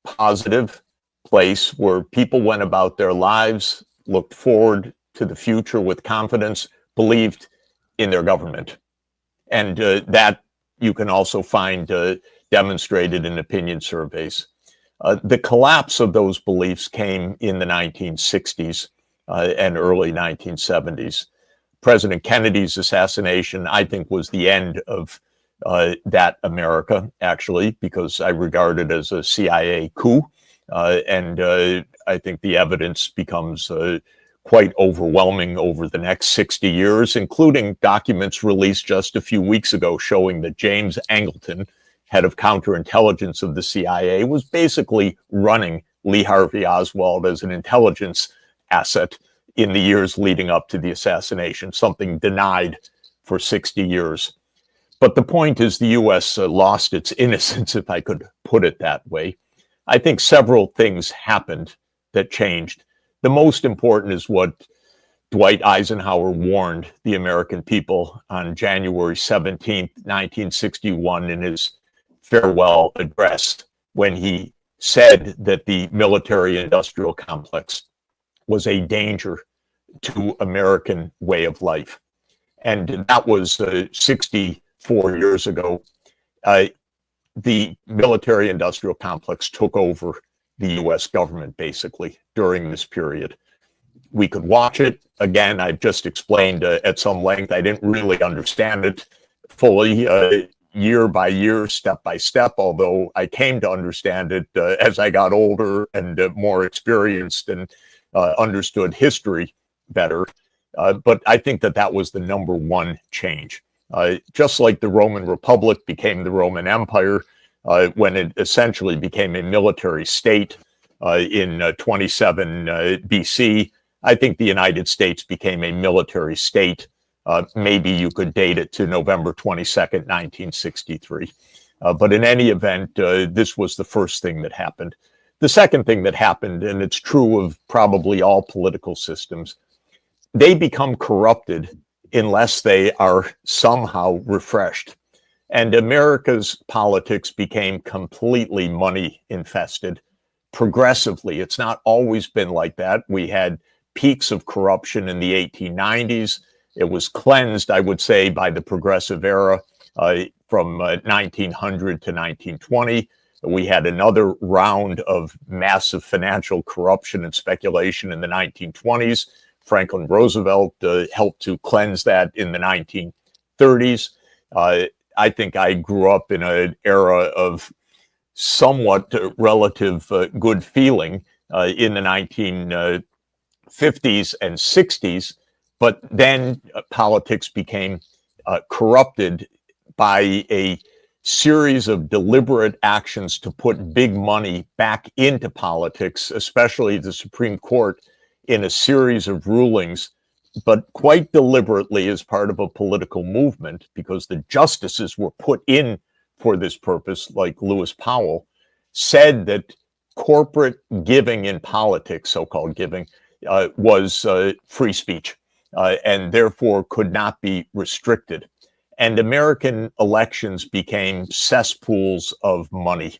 positive place where people went about their lives, looked forward to the future with confidence, believed in their government. And that you can also find demonstrated in opinion surveys. The collapse of those beliefs came in the 1960s and early 1970s. President Kennedy's assassination, I think, was the end of that America, actually, because I regard it as a CIA coup. And I think the evidence becomes quite overwhelming over the next 60 years, including documents released just a few weeks ago showing that James Angleton, head of counterintelligence of the CIA, was basically running Lee Harvey Oswald as an intelligence asset in the years leading up to the assassination, something denied for 60 years. But the point is the U.S. Lost its innocence, if I could put it that way. I think several things happened that changed. The most important is what Dwight Eisenhower warned the American people on January 17th, 1961, in his farewell address, when he said that the military-industrial complex was a danger to American way of life. And that was 64 years ago. The military-industrial complex took over the U.S. government, basically, during this period. We could watch it. Again, I've just explained at some length. I didn't really understand it fully, year by year, step by step, although I came to understand it as I got older and more experienced and understood history better. But I think that was the number one change. Just like the Roman Republic became the Roman Empire, when it essentially became a military state in 27 BC, I think the United States became a military state. Maybe you could date it to November 22nd, 1963. But in any event, this was the first thing that happened. The second thing that happened, and it's true of probably all political systems, they become corrupted unless they are somehow refreshed. And America's politics became completely money infested progressively. It's not always been like that. We had peaks of corruption in the 1890s. It was cleansed, I would say, by the progressive era from 1900 to 1920. We had another round of massive financial corruption and speculation in the 1920s. Franklin Roosevelt helped to cleanse that in the 1930s. I think I grew up in an era of somewhat relative good feeling in the 1950s and 60s. But then politics became corrupted by a series of deliberate actions to put big money back into politics, especially the Supreme Court, in a series of rulings, but quite deliberately as part of a political movement, because the justices were put in for this purpose, like Lewis Powell, said that corporate giving in politics, so-called giving, was free speech, and therefore could not be restricted. And American elections became cesspools of money.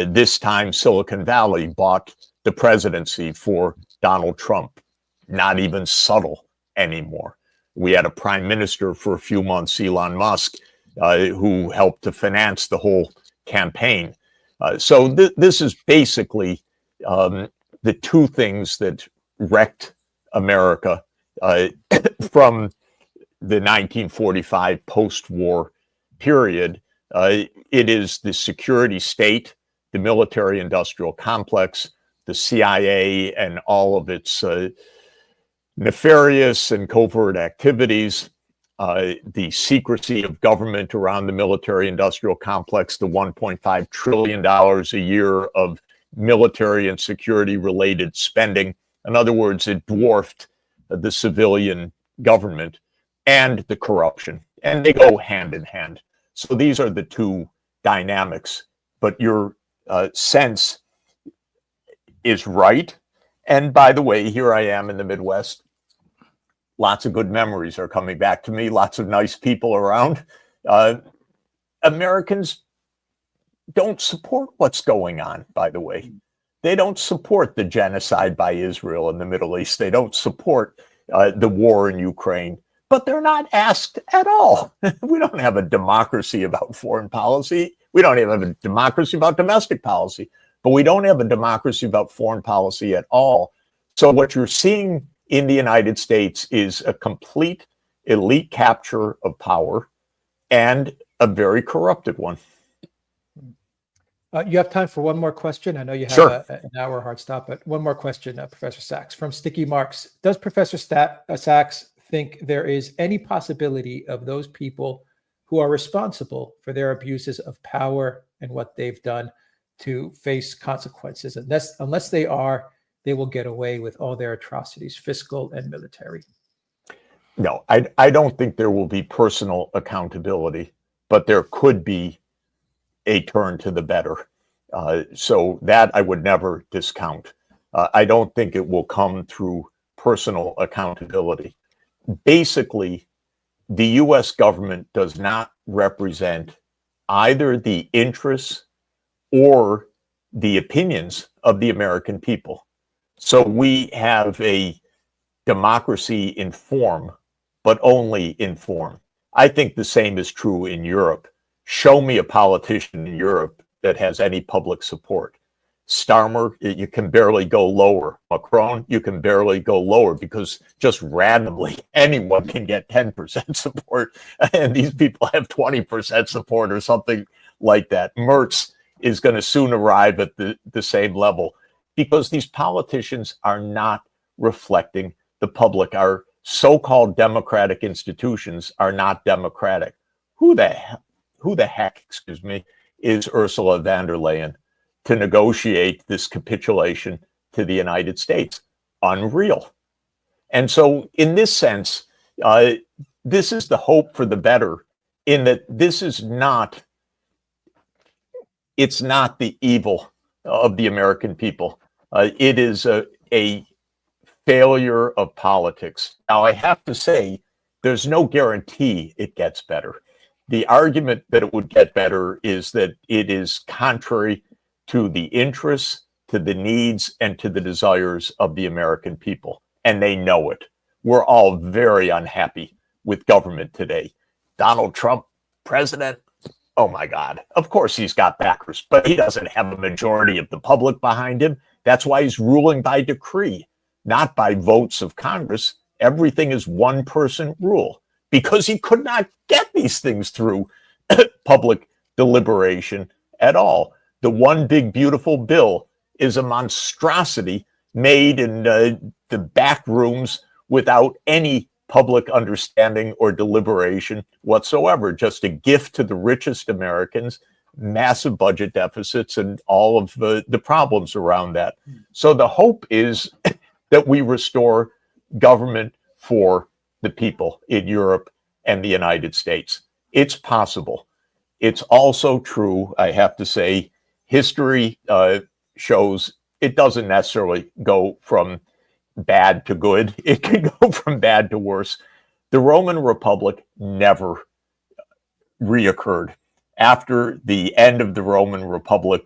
This time, Silicon Valley bought the presidency for Donald Trump. Not even subtle anymore. We had a prime minister for a few months, Elon Musk, who helped to finance the whole campaign. So this is basically the two things that wrecked America from the 1945 post-war period. It is the security state, the military-industrial complex, the CIA, and all of its nefarious and covert activities, the secrecy of government around the military-industrial complex, the $1.5 trillion a year of military and security-related spending. In other words, it dwarfed the civilian government, and the corruption. And they go hand in hand. So these are the two dynamics. But your sense is right. And by the way, here I am in the Midwest. Lots of good memories are coming back to me. Lots of nice people around. Americans don't support what's going on, by the way. They don't support the genocide by Israel in the Middle East. They don't support the war in Ukraine. But they're not asked at all. We don't have a democracy about foreign policy. We don't even have a democracy about domestic policy. But we don't have a democracy about foreign policy at all. So what you're seeing in the United States is a complete elite capture of power, and a very corrupted one. You have time for one more question. I know you have Sure. An hour hard stop, but one more question, Professor Sachs. From Sticky Marks, does Professor Sachs think there is any possibility of those people who are responsible for their abuses of power and what they've done to face consequences? Unless they are, they will get away with all their atrocities, fiscal and military. No, I don't think there will be personal accountability, but there could be a turn to the better. So that I would never discount. I don't think it will come through personal accountability. Basically, the US government does not represent either the interests or the opinions of the American people. So we have a democracy in form, but only in form. I think the same is true in Europe. Show me a politician in Europe that has any public support. Starmer, you can barely go lower. Macron, you can barely go lower, because just randomly anyone can get 10% support, and these people have 20% support or something like that. Merz is going to soon arrive at the same level, because these politicians are not reflecting the public. Our so-called democratic institutions are not democratic. Who the heck, is Ursula von der Leyen to negotiate this capitulation to the United States? Unreal. And so in this sense, this is the hope for the better, in that this is not, it's not the evil of the American people. It is a failure of politics. Now, I have to say, there's no guarantee it gets better. The argument that it would get better is that it is contrary to the interests, to the needs, and to the desires of the American people. And they know it. We're all very unhappy with government today. Donald Trump, president, oh my God. Of course he's got backers, but he doesn't have a majority of the public behind him. That's why he's ruling by decree, not by votes of Congress. Everything is one-person rule, because he could not get these things through public deliberation at all. The one big beautiful bill is a monstrosity made in the back rooms without any public understanding or deliberation whatsoever, just a gift to the richest Americans, massive budget deficits, and all of the problems around that. So the hope is that we restore government for the people in Europe and the United States. It's possible. It's also true, I have to say, history shows it doesn't necessarily go from bad to good. It can go from bad to worse. The Roman Republic never reoccurred. After the end of the Roman Republic,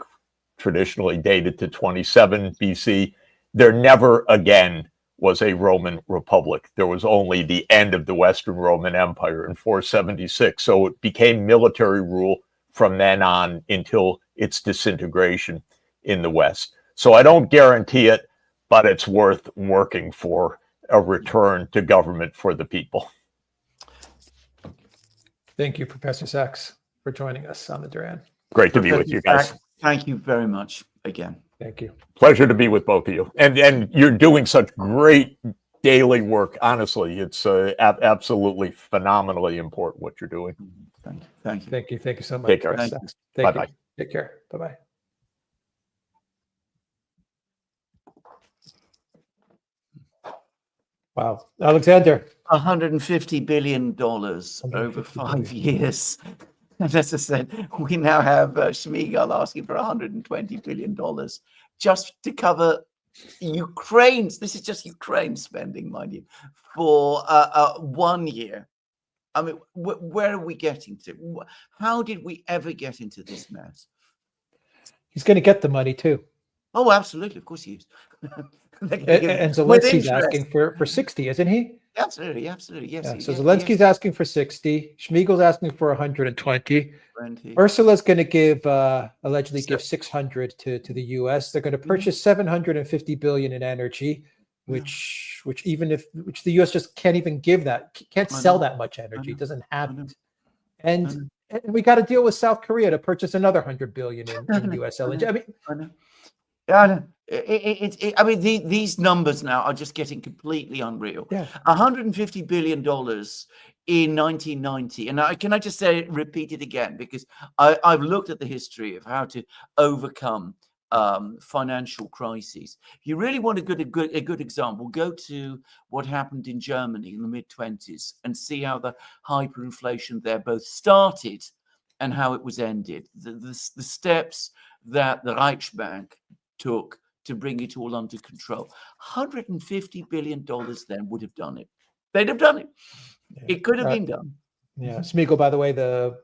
traditionally dated to 27 BC, there never again was a Roman Republic. There was only the end of the Western Roman Empire in 476. So it became military rule from then on until its disintegration in the West. So I don't guarantee it, but it's worth working for a return to government for the people. Thank you, Professor Sachs, for joining us on the Duran. Great to be with you guys. Thank you very much again. Thank you. Pleasure to be with both of you. And you're doing such great daily work. Honestly, it's absolutely phenomenally important what you're doing. Thank you. Thank you. Thank you. Thank you so much. Take care. Thank Bye-bye. you. Take care. Bye-bye. Wow. Alexander. $150 billion over 5 years. And as I said, we now have Schmiegel asking for $120 billion just to cover Ukraine's, this is just Ukraine spending, mind you, for 1 year. I mean, where are we getting to? How did we ever get into this mess? He's going to get the money too. Oh, absolutely. Of course he is. And Zelensky's asking for 60, isn't he? Absolutely, absolutely. Yes. Yeah, so Zelensky's asking for 60. Schmiegel's asking for 120. Ursula's going to give allegedly give 600 to the U.S. They're going to purchase 750 billion in energy, which the U.S. just can't even give that, can't sell that much energy. It doesn't have it. And we got to deal with South Korea to purchase another 100 billion in U.S. LNG. I know. I mean, these numbers now are just getting completely unreal. Yeah. $150 billion in 1990. And can I just say, repeat it again, because I've looked at the history of how to overcome financial crises. If you really want a good example, go to what happened in Germany in the mid-20s and see how the hyperinflation there both started and how it was ended. The steps that the Reichsbank took to bring it all under control. $150 billion then would have done it. They'd have done it. Yeah. It could have been done. Yeah. Schmiegel, by the way, the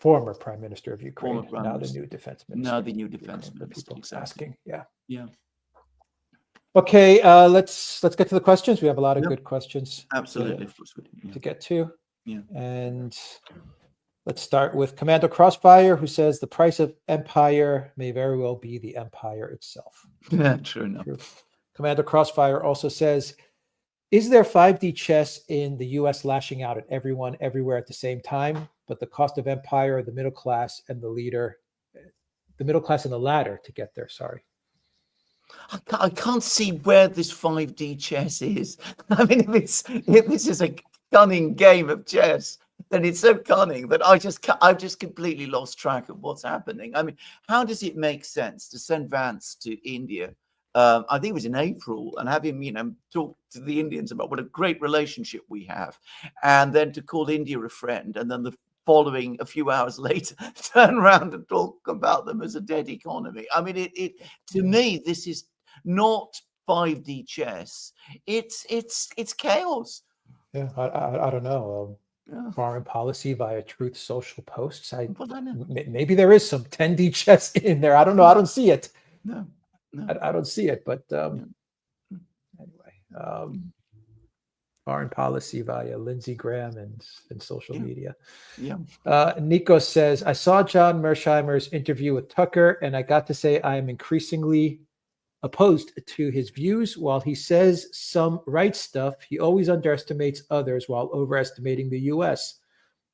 former prime minister of Ukraine, now the new defense minister. Now the new defense minister. People exactly. asking. Yeah. Yeah. Okay. Let's get to the questions. We have a lot of good questions. Absolutely. To get to. Yeah. And let's start with Commander Crossfire, who says the price of empire may very well be the empire itself. Yeah, true enough. True. Commander Crossfire also says, is there 5D chess in the U.S. lashing out at everyone, everywhere at the same time, but the cost of empire, the middle class, and the middle class and the ladder to get there? Sorry. I can't see where this 5D chess is. I mean, if this is a cunning game of chess, then it's so cunning that I've just completely lost track of what's happening. I mean, how does it make sense to send Vance to India? I think it was in April, and have him, talk to the Indians about what a great relationship we have, and then to call India a friend, and then the following a few hours later, turn around and talk about them as a dead economy. I mean, to me, this is not 5D chess. It's chaos. Yeah, I don't know. Foreign policy via Truth Social posts. Maybe there is some 10D chess in there. I don't know. I don't see it. No. I don't see it. But anyway, foreign policy via Lindsey Graham and social media. Yeah. Nico says, I saw John Mersheimer's interview with Tucker, and I got to say I am increasingly opposed to his views. While he says some right stuff, he always underestimates others while overestimating the U.S.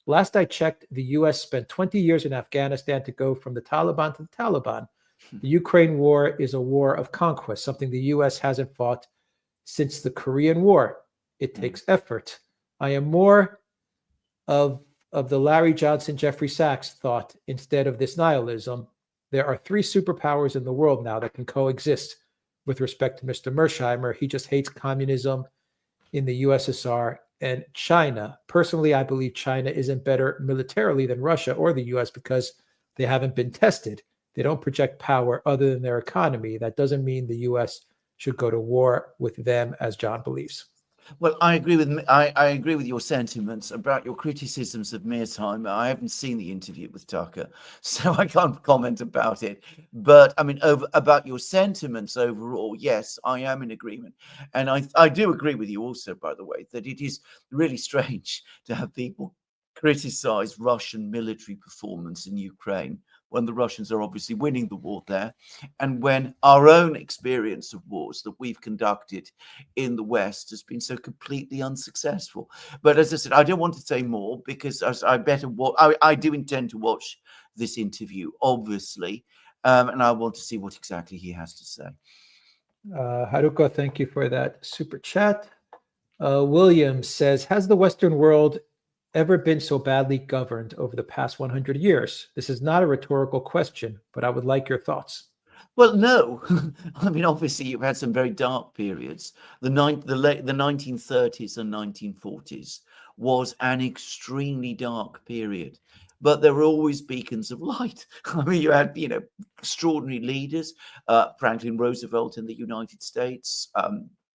Last I checked, the U.S. spent 20 years in Afghanistan to go from the Taliban to the Taliban. The Ukraine war is a war of conquest, something the U.S. hasn't fought since the Korean War. It takes effort. I am more of the Larry Johnson, Jeffrey Sachs thought instead of this nihilism. There are three superpowers in the world now that can coexist. With respect to Mr. Mersheimer, he just hates communism in the USSR and China. Personally, I believe China isn't better militarily than Russia or the US because they haven't been tested. They don't project power other than their economy. That doesn't mean the US should go to war with them, as John believes. Well, I agree with your sentiments about your criticisms of Mearsheimer. I haven't seen the interview with Tucker, so I can't comment about it. But I mean, about your sentiments overall, yes, I am in agreement, and I do agree with you also, by the way, that it is really strange to have people criticize Russian military performance in Ukraine when the Russians are obviously winning the war there, and when our own experience of wars that we've conducted in the West has been so completely unsuccessful. But as I said, I don't want to say more because I do intend to watch this interview, obviously, and I want to see what exactly he has to say. Haruko, thank you for that super chat. William says, has the Western world ever been so badly governed over the past 100 years? This is not a rhetorical question, but I would like your thoughts. Well, no. I mean, obviously, you've had some very dark periods. The 1930s and 1940s was an extremely dark period, but there were always beacons of light. I mean, you had, extraordinary leaders, Franklin Roosevelt in the United States,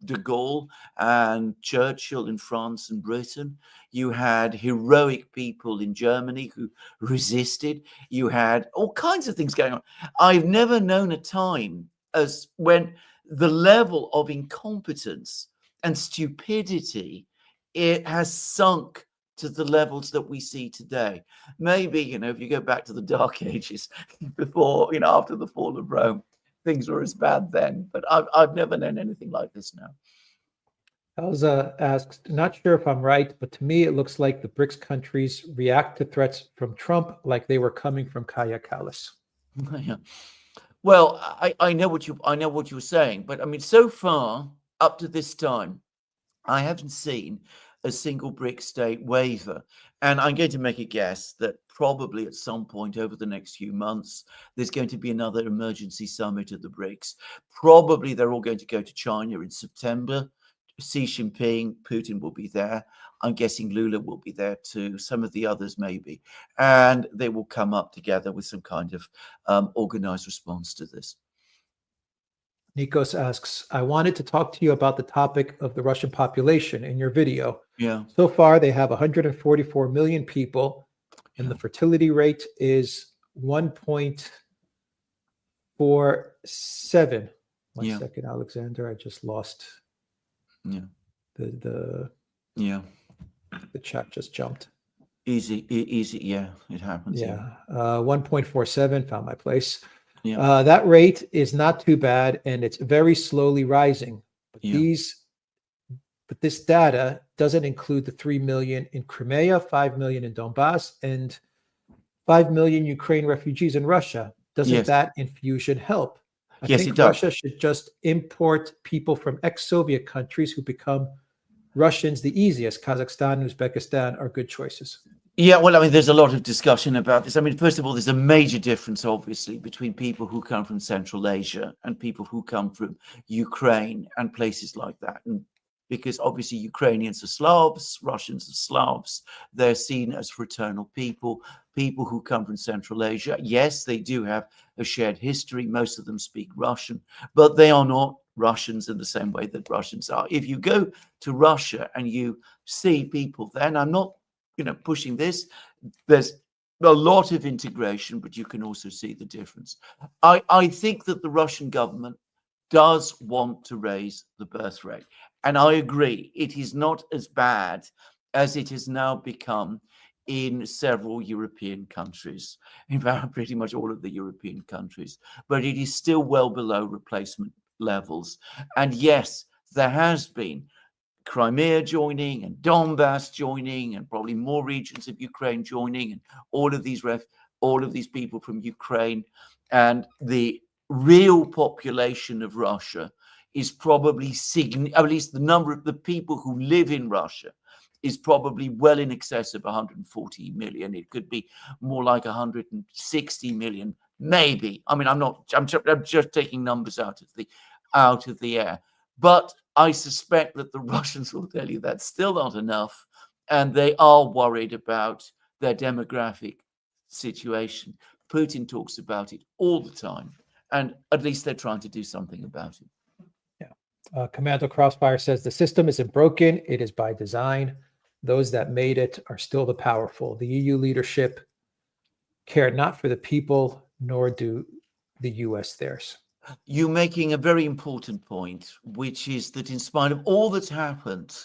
de Gaulle and Churchill in France and Britain. You had heroic people in Germany who resisted. You had all kinds of things going on. I've never known a time as when the level of incompetence and stupidity, it has sunk to the levels that we see today. Maybe, if you go back to the Dark Ages before, after the fall of Rome, things were as bad then, but I've never known anything like this now. Elza asks, not sure if I'm right, but to me, it looks like the BRICS countries react to threats from Trump like they were coming from Kaja Kallas. Yeah. Well, I know what you're saying, but I mean, so far up to this time, I haven't seen a single BRICS state waver. And I'm going to make a guess that probably at some point over the next few months, there's going to be another emergency summit of the BRICS. Probably they're all going to go to China in September. Xi Jinping, Putin will be there. I'm guessing Lula will be there too. Some of the others maybe. And they will come up together with some kind of organized response to this. Nikos asks, I wanted to talk to you about the topic of the Russian population in your video. Yeah. So far, they have 144 million people, and the fertility rate is 1.47. One second, Alexander. I just lost. The chat just jumped. Easy. Yeah, it happens. 1.47. Found my place. Yeah. That rate is not too bad, and it's very slowly rising. But this data doesn't include the 3 million in Crimea, 5 million in Donbass, and 5 million Ukraine refugees in Russia. Doesn't that infusion help? I think Russia should just import people from ex-Soviet countries who become Russians the easiest. Kazakhstan and Uzbekistan are good choices. Yeah, well, I mean, there's a lot of discussion about this. I mean, first of all, there's a major difference, obviously, between people who come from Central Asia and people who come from Ukraine and places like that. And because obviously Ukrainians are Slavs, Russians are Slavs, they're seen as fraternal people. People who come from Central Asia, yes, they do have a shared history. Most of them speak Russian, but they are not Russians in the same way that Russians are. If you go to Russia and you see people there, and I'm not pushing this, there's a lot of integration, but you can also see the difference. I think that the Russian government does want to raise the birth rate. And I agree, it is not as bad as it has now become in several European countries, in fact, pretty much all of the European countries, but it is still well below replacement levels. And yes, there has been Crimea joining and Donbass joining and probably more regions of Ukraine joining and all of these people from Ukraine, and the real population of Russia is probably at least the number of the people who live in Russia is probably well in excess of 140 million. It could be more like 160 million, maybe. I mean, I'm just taking numbers out of the air. But I suspect that the Russians will tell you that's still not enough, and they are worried about their demographic situation. Putin talks about it all the time, and at least they're trying to do something about it. Commando Crossfire says the system isn't broken, it is by design. Those that made it are still the powerful. The EU leadership care not for the people, nor do the US theirs. You're making a very important point, which is that in spite of all that's happened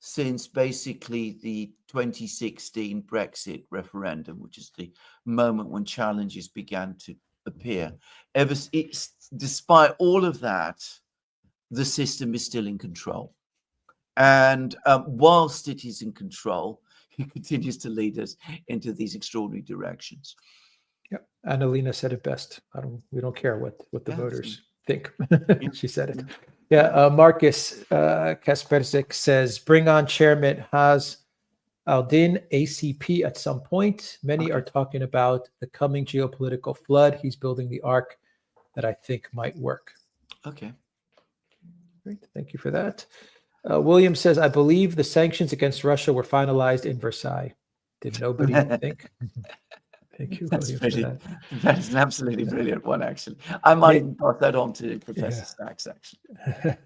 since basically the 2016 Brexit referendum, which is the moment when challenges began to appear, despite all of that, the system is still in control. And whilst it is in control, it continues to lead us into these extraordinary directions. Yeah, Annalena said it best. We don't care what the voters think. She said it. Yeah, Marcus Kasperzik says, bring on Chairman Haz al-Din, ACP, at some point. Many are talking about the coming geopolitical flood. He's building the arc that I think might work. Okay. Great. Thank you for that. William says, I believe the sanctions against Russia were finalized in Versailles. Did nobody think? Thank you, That's William, for that. That is an absolutely brilliant one, actually. I might even pass that on to Professor Sachs, actually.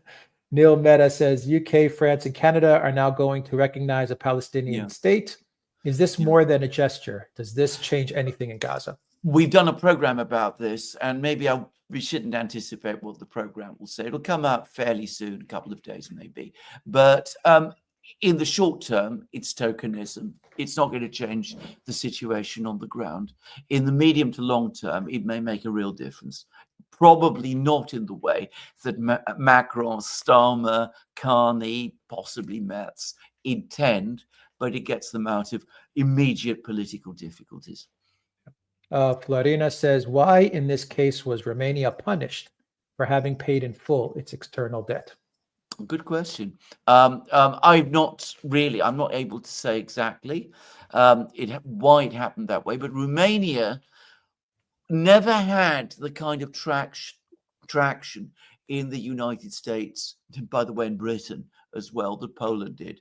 Neil Mehta says, UK, France, and Canada are now going to recognize a Palestinian state. Is this more than a gesture? Does this change anything in Gaza? We've done a program about this, and maybe we shouldn't anticipate what the program will say. It'll come out fairly soon, a couple of days maybe. But in the short term, it's tokenism. It's not going to change the situation on the ground. In the medium to long term, it may make a real difference. Probably not in the way that Macron, Starmer, Carney, possibly Merz intend, but it gets them out of immediate political difficulties. Florina says, why in this case was Romania punished for having paid in full its external debt? Good question. I'm not able to say exactly why it happened that way, but Romania never had the kind of traction in the United States, by the way, in Britain as well, that Poland did.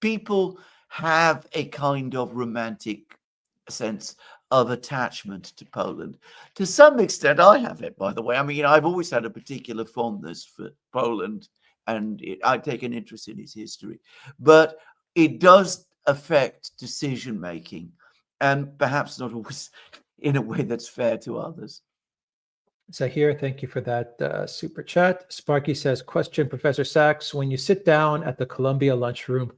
People have a kind of romantic sense of attachment to Poland. To some extent, I have it, by the way. I mean, I've always had a particular fondness for Poland, and I take an interest in its history. But it does affect decision-making, and perhaps not always in a way that's fair to others. Zahir, thank you for that super chat. Sparky says, question, Professor Sachs, when you sit down at the Columbia lunchroom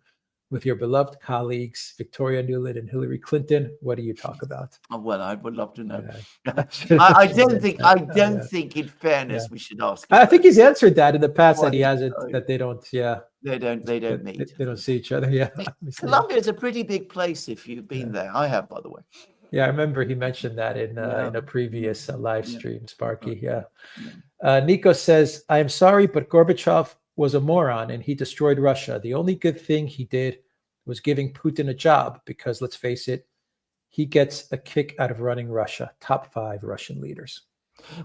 with your beloved colleagues, Victoria Nuland and Hillary Clinton, what do you talk about? Oh, well, I would love to know. I don't think, in fairness, we should ask. I think he's answered that in the past, that he hasn't, that they don't, They don't meet. They don't see each other, yeah. Columbia is a pretty big place if you've been there. I have, by the way. Yeah, I remember he mentioned that in a previous live stream, Sparky, Nico says, I am sorry, but Gorbachev was a moron and he destroyed Russia. The only good thing he did was giving Putin a job because, let's face it, he gets a kick out of running Russia. Top 5 Russian leaders.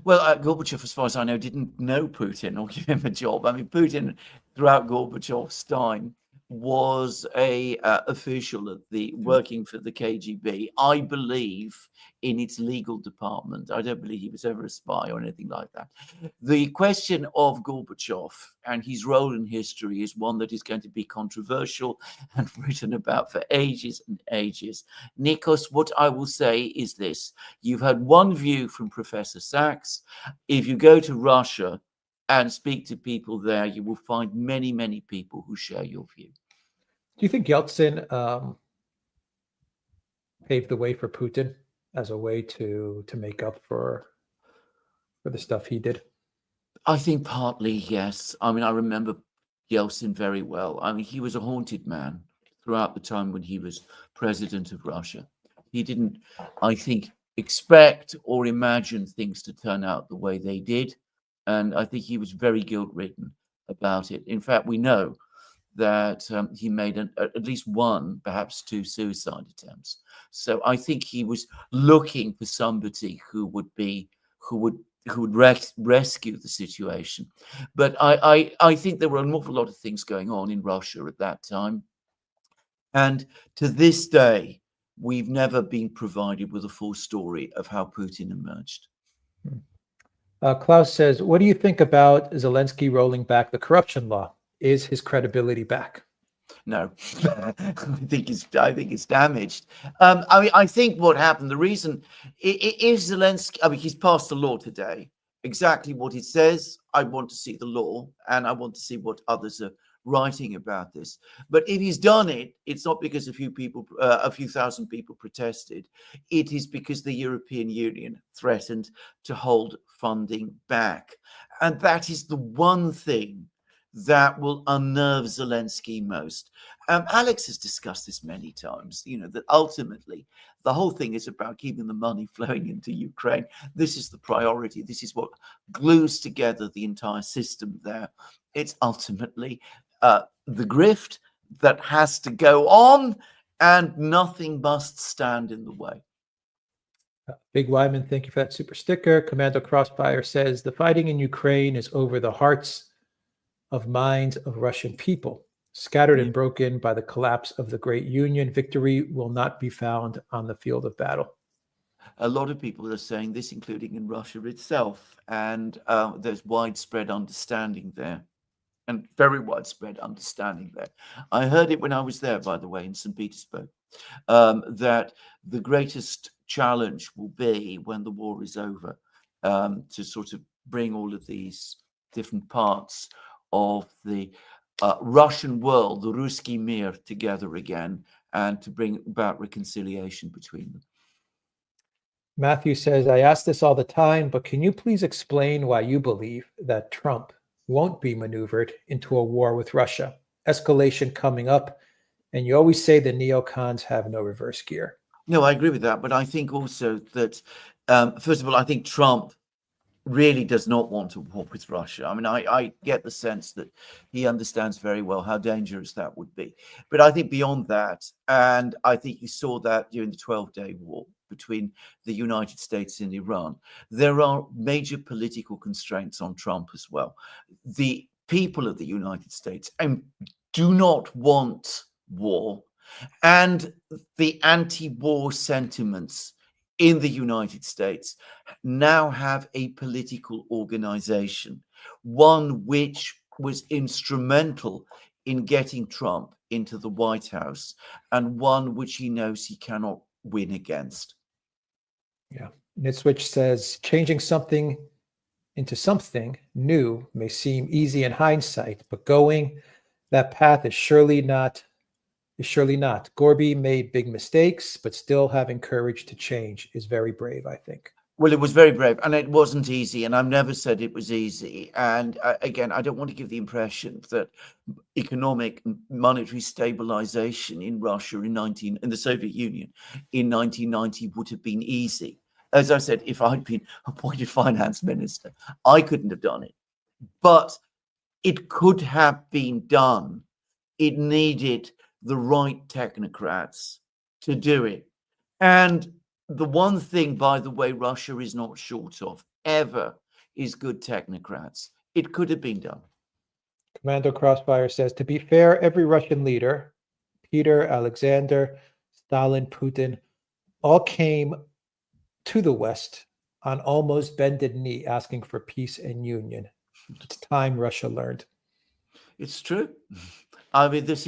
Well, Gorbachev, as far as I know, didn't know Putin or give him a job. I mean, Putin, throughout Gorbachev's time, was a official at working for the KGB, I believe, in its legal department. I don't believe he was ever a spy or anything like that. The question of Gorbachev and his role in history is one that is going to be controversial and written about for ages and ages. Nikos, what I will say is this. You've had one view from Professor Sachs. If you go to Russia and speak to people there, you will find many, many people who share your view. Do you think Yeltsin paved the way for Putin as a way to make up for the stuff he did? I think partly, yes. I mean, I remember Yeltsin very well. I mean, he was a haunted man throughout the time when he was president of Russia. He didn't, I think, expect or imagine things to turn out the way they did. And I think he was very guilt-ridden about it. In fact, we know that he made at least one, perhaps two suicide attempts. So I think he was looking for somebody who would rescue the situation. But I think there were an awful lot of things going on in Russia at that time. And to this day, we've never been provided with a full story of how Putin emerged. Klaus says, what do you think about Zelensky rolling back the corruption law? Is his credibility back? No, I think it's damaged. I think what happened, the reason is Zelensky, he's passed a law today. Exactly what it says. I want to see the law, and I want to see what others are writing about this. But if he's done it, it's not because a few thousand people protested. It is because the European Union threatened to hold funding back. And that is the one thing that will unnerve Zelensky most. Alex has discussed this many times, that ultimately the whole thing is about keeping the money flowing into Ukraine. This is the priority. This is what glues together the entire system there. It's ultimately the grift that has to go on, and nothing must stand in the way. Big Wyman, thank you for that super sticker. Commando Crossfire says, the fighting in Ukraine is over the hearts of minds of Russian people, scattered and broken by the collapse of the Great Union. Victory will not be found on the field of battle. A lot of people are saying this, including in Russia itself, and there's widespread understanding there, and very widespread understanding there. I heard it when I was there, by the way, in St. Petersburg, that the greatest challenge will be when the war is over, to sort of bring all of these different parts of the Russian world, the Ruski Mir, together again, and to bring about reconciliation between them. Matthew says, I ask this all the time, but can you please explain why you believe that Trump won't be maneuvered into a war with Russia? Escalation coming up, and you always say the neocons have no reverse gear. No, I agree with that, but I think also that, first of all, I think Trump really does not want to war with Russia. I mean, I get the sense that he understands very well how dangerous that would be. But I think beyond that, and I think you saw that during the 12-day war between the United States and Iran, there are major political constraints on Trump as well. The people of the United States do not want war, and the anti-war sentiments in the United States now have a political organization, one which was instrumental in getting Trump into the White House, and one which he knows he cannot win against. Yeah. Nitswitch says, changing something into something new may seem easy in hindsight, but going that path is surely not. Gorby made big mistakes, but still having courage to change is very brave, I think. Well, it was very brave, and it wasn't easy, and I've never said it was easy. And again, I don't want to give the impression that economic and monetary stabilization in Russia in the Soviet Union in 1990 would have been easy. As I said, if I'd been appointed finance minister, I couldn't have done it. But it could have been done. It needed the right technocrats to do it. And the one thing, by the way, Russia is not short of ever is good technocrats. It could have been done. Commando Crossfire says, to be fair, every Russian leader, Peter, Alexander, Stalin, Putin, all came to the West on almost bended knee asking for peace and union. It's time Russia learned. It's true. I mean, this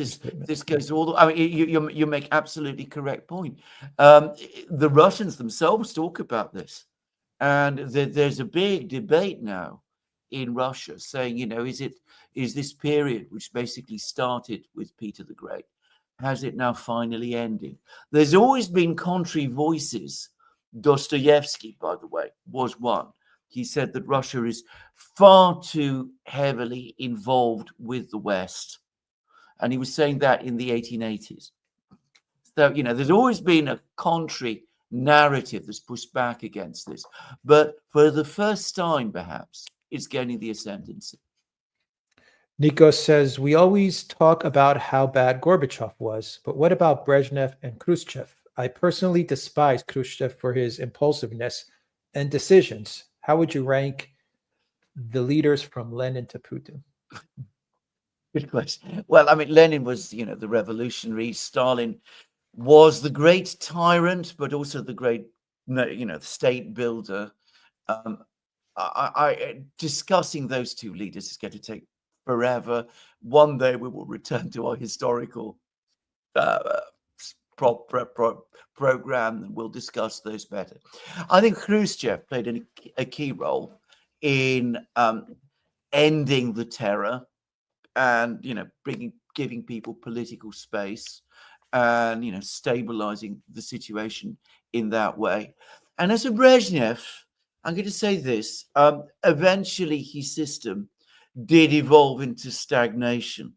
goes all the. I mean, you make absolutely correct point. The Russians themselves talk about this, and there's a big debate now in Russia saying, is this period which basically started with Peter the Great, has it now finally ended? There's always been contrary voices. Dostoevsky, by the way, was one. He said that Russia is far too heavily involved with the West. And he was saying that in the 1880s. So, there's always been a contrary narrative that's pushed back against this. But for the first time, perhaps, it's gaining the ascendancy. Nico says, we always talk about how bad Gorbachev was, but what about Brezhnev and Khrushchev? I personally despise Khrushchev for his impulsiveness and decisions. How would you rank the leaders from Lenin to Putin? Good question. Well, I mean, Lenin was, the revolutionary. Stalin was the great tyrant, but also the great, state builder. Discussing those two leaders is going to take forever. One day we will return to our historical program, and we'll discuss those better. I think Khrushchev played a key role in ending the terror and giving people political space and stabilizing the situation in that way. And as a Brezhnev, I'm going to say this: eventually his system did evolve into stagnation,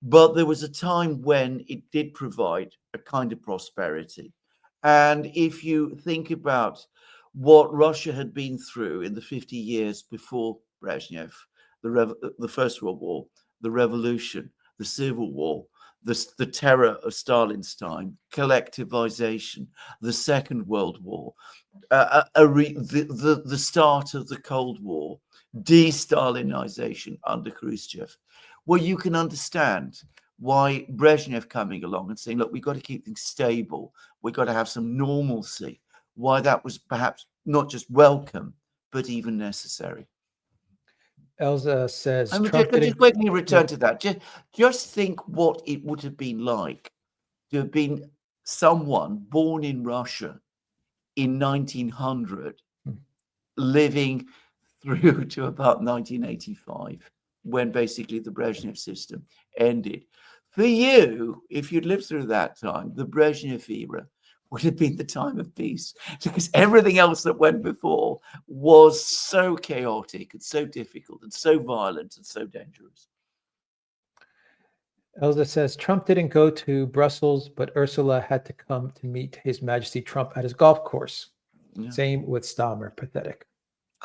but there was a time when it did provide a kind of prosperity. And if you think about what Russia had been through in the 50 years before Brezhnev, the First World War, the Revolution, the Civil War, the terror of Stalin's time, collectivization, the Second World War, the start of the Cold War, de-Stalinization under Khrushchev, well, you can understand why Brezhnev coming along and saying, look, we've got to keep things stable, we've got to have some normalcy, why that was perhaps not just welcome, but even necessary. Elsa says, I'm just quickly return to that. Just think what it would have been like to have been someone born in Russia in 1900, living through to about 1985, when basically the Brezhnev system ended. For you, if you'd lived through that time, the Brezhnev era would have been the time of peace, because everything else that went before was so chaotic and so difficult and so violent and so dangerous. Elsa says, Trump didn't go to Brussels, but Ursula had to come to meet His Majesty Trump at his golf course. Yeah. Same with Starmer. Pathetic.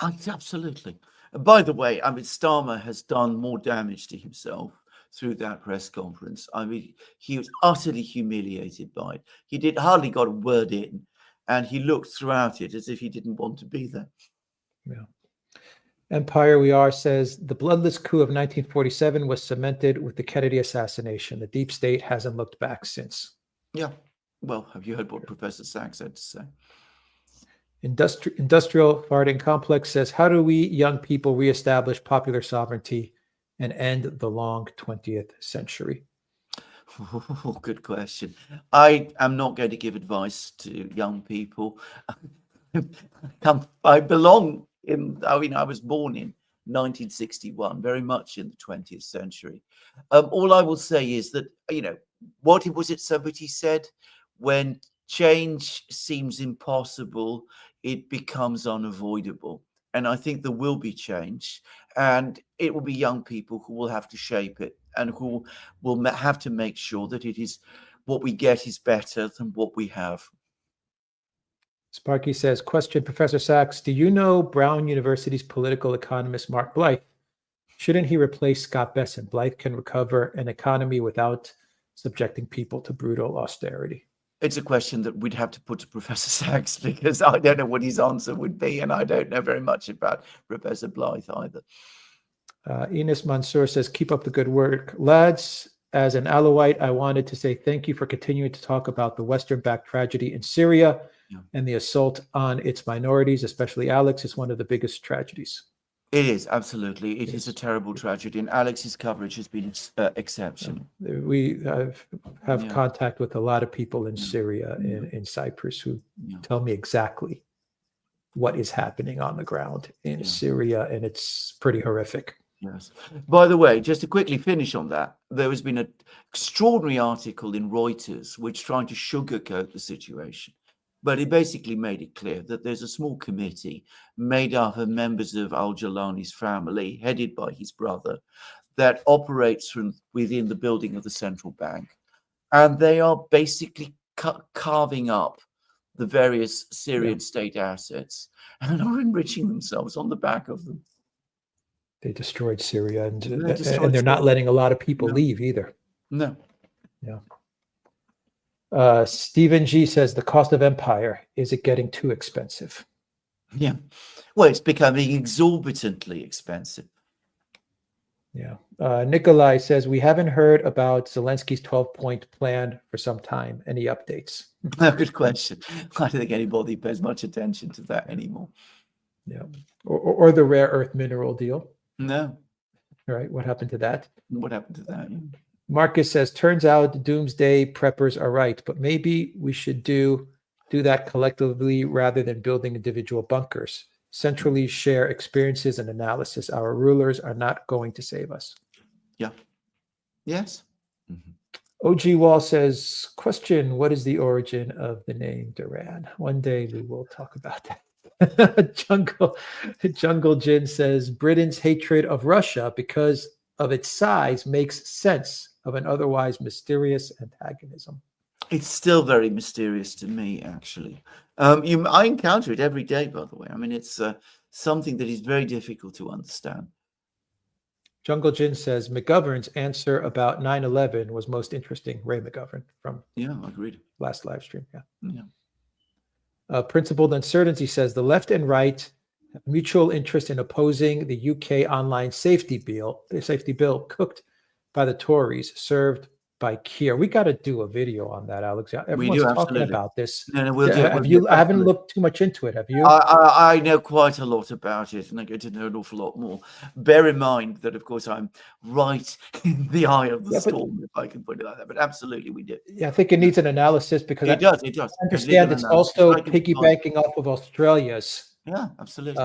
Absolutely. And by the way, I mean, Starmer has done more damage to himself through that press conference. I mean, he was utterly humiliated by it. He hardly got a word in, and he looked throughout it as if he didn't want to be there. Yeah. Empire We Are says, the bloodless coup of 1947 was cemented with the Kennedy assassination. The deep state hasn't looked back since. Yeah. Well, have you heard what Professor Sachs had to say? Industrial Farting Complex says, how do we young people reestablish popular sovereignty and end the long 20th century? Oh, good question. I am not going to give advice to young people. I belong in, I was born in 1961, very much in the 20th century. All I will say is that, what was it somebody said? When change seems impossible, it becomes unavoidable. And I think there will be change, and it will be young people who will have to shape it, and who will have to make sure that it is what we get is better than what we have. Sparky says, question, Professor Sachs, do you know Brown University's political economist Mark Blyth? Shouldn't he replace Scott Besson? Blyth can recover an economy without subjecting people to brutal austerity. It's a question that we'd have to put to Professor Sachs, because I don't know what his answer would be, and I don't know very much about Professor Blyth either. Enos Mansour says, keep up the good work. Lads, as an Alawite, I wanted to say thank you for continuing to talk about the Western-backed tragedy in Syria and the assault on its minorities, especially Alex, is one of the biggest tragedies. It is, absolutely. It is a terrible tragedy, and Alex's coverage has been exceptional. We have contact with a lot of people in Syria, in Cyprus, who tell me exactly what is happening on the ground in Syria, and it's pretty horrific. Yes. By the way, just to quickly finish on that, there has been an extraordinary article in Reuters which trying to sugarcoat the situation. But it basically made it clear that there's a small committee made up of members of al-Jilani's family, headed by his brother, that operates from within the building of the central bank. And they are basically carving up the various Syrian state assets and are enriching themselves on the back of them. They destroyed Syria, and destroyed they're not Syria. letting a lot of people No. leave either. No. Stephen G says the cost of empire, is it getting too expensive? Yeah. Well, it's becoming exorbitantly expensive. Yeah. Nikolai says we haven't heard about Zelensky's 12-point plan for some time. Any updates? Good question. I don't think anybody pays much attention to that anymore. Yeah. Or the rare earth mineral deal. No. Right. What happened to that? What happened to that? Marcus says, turns out doomsday preppers are right, but maybe we should do that collectively rather than building individual bunkers. Centrally share experiences and analysis. Our rulers are not going to save us. Yeah. Yes. OG Wall says, question, what is the origin of the name Duran? One day we will talk about that. Jungle Jin says, Britain's hatred of Russia because of its size makes sense of an otherwise mysterious antagonism. It's still very mysterious to me, actually. I encounter it every day, by the way. I mean, it's something that is very difficult to understand. Jungle Jin says, McGovern's answer about 9/11 was most interesting. Ray McGovern from agreed. Last live stream. Yeah. Principled Uncertainty says, the left and right have mutual interest in opposing the UK online safety bill cooked by the Tories, served by Keir. We got to do a video on that, Alex. Everyone's talking about this. No, we'll do. I haven't looked too much into it. Have you? I know quite a lot about it, and I get to know an awful lot more. Bear in mind that, of course, I'm right in the eye of the storm, if I can put it like that. But absolutely, we do. Yeah, I think it needs an analysis because it does. I understand it's also piggybacking off of Australia's. Yeah, absolutely.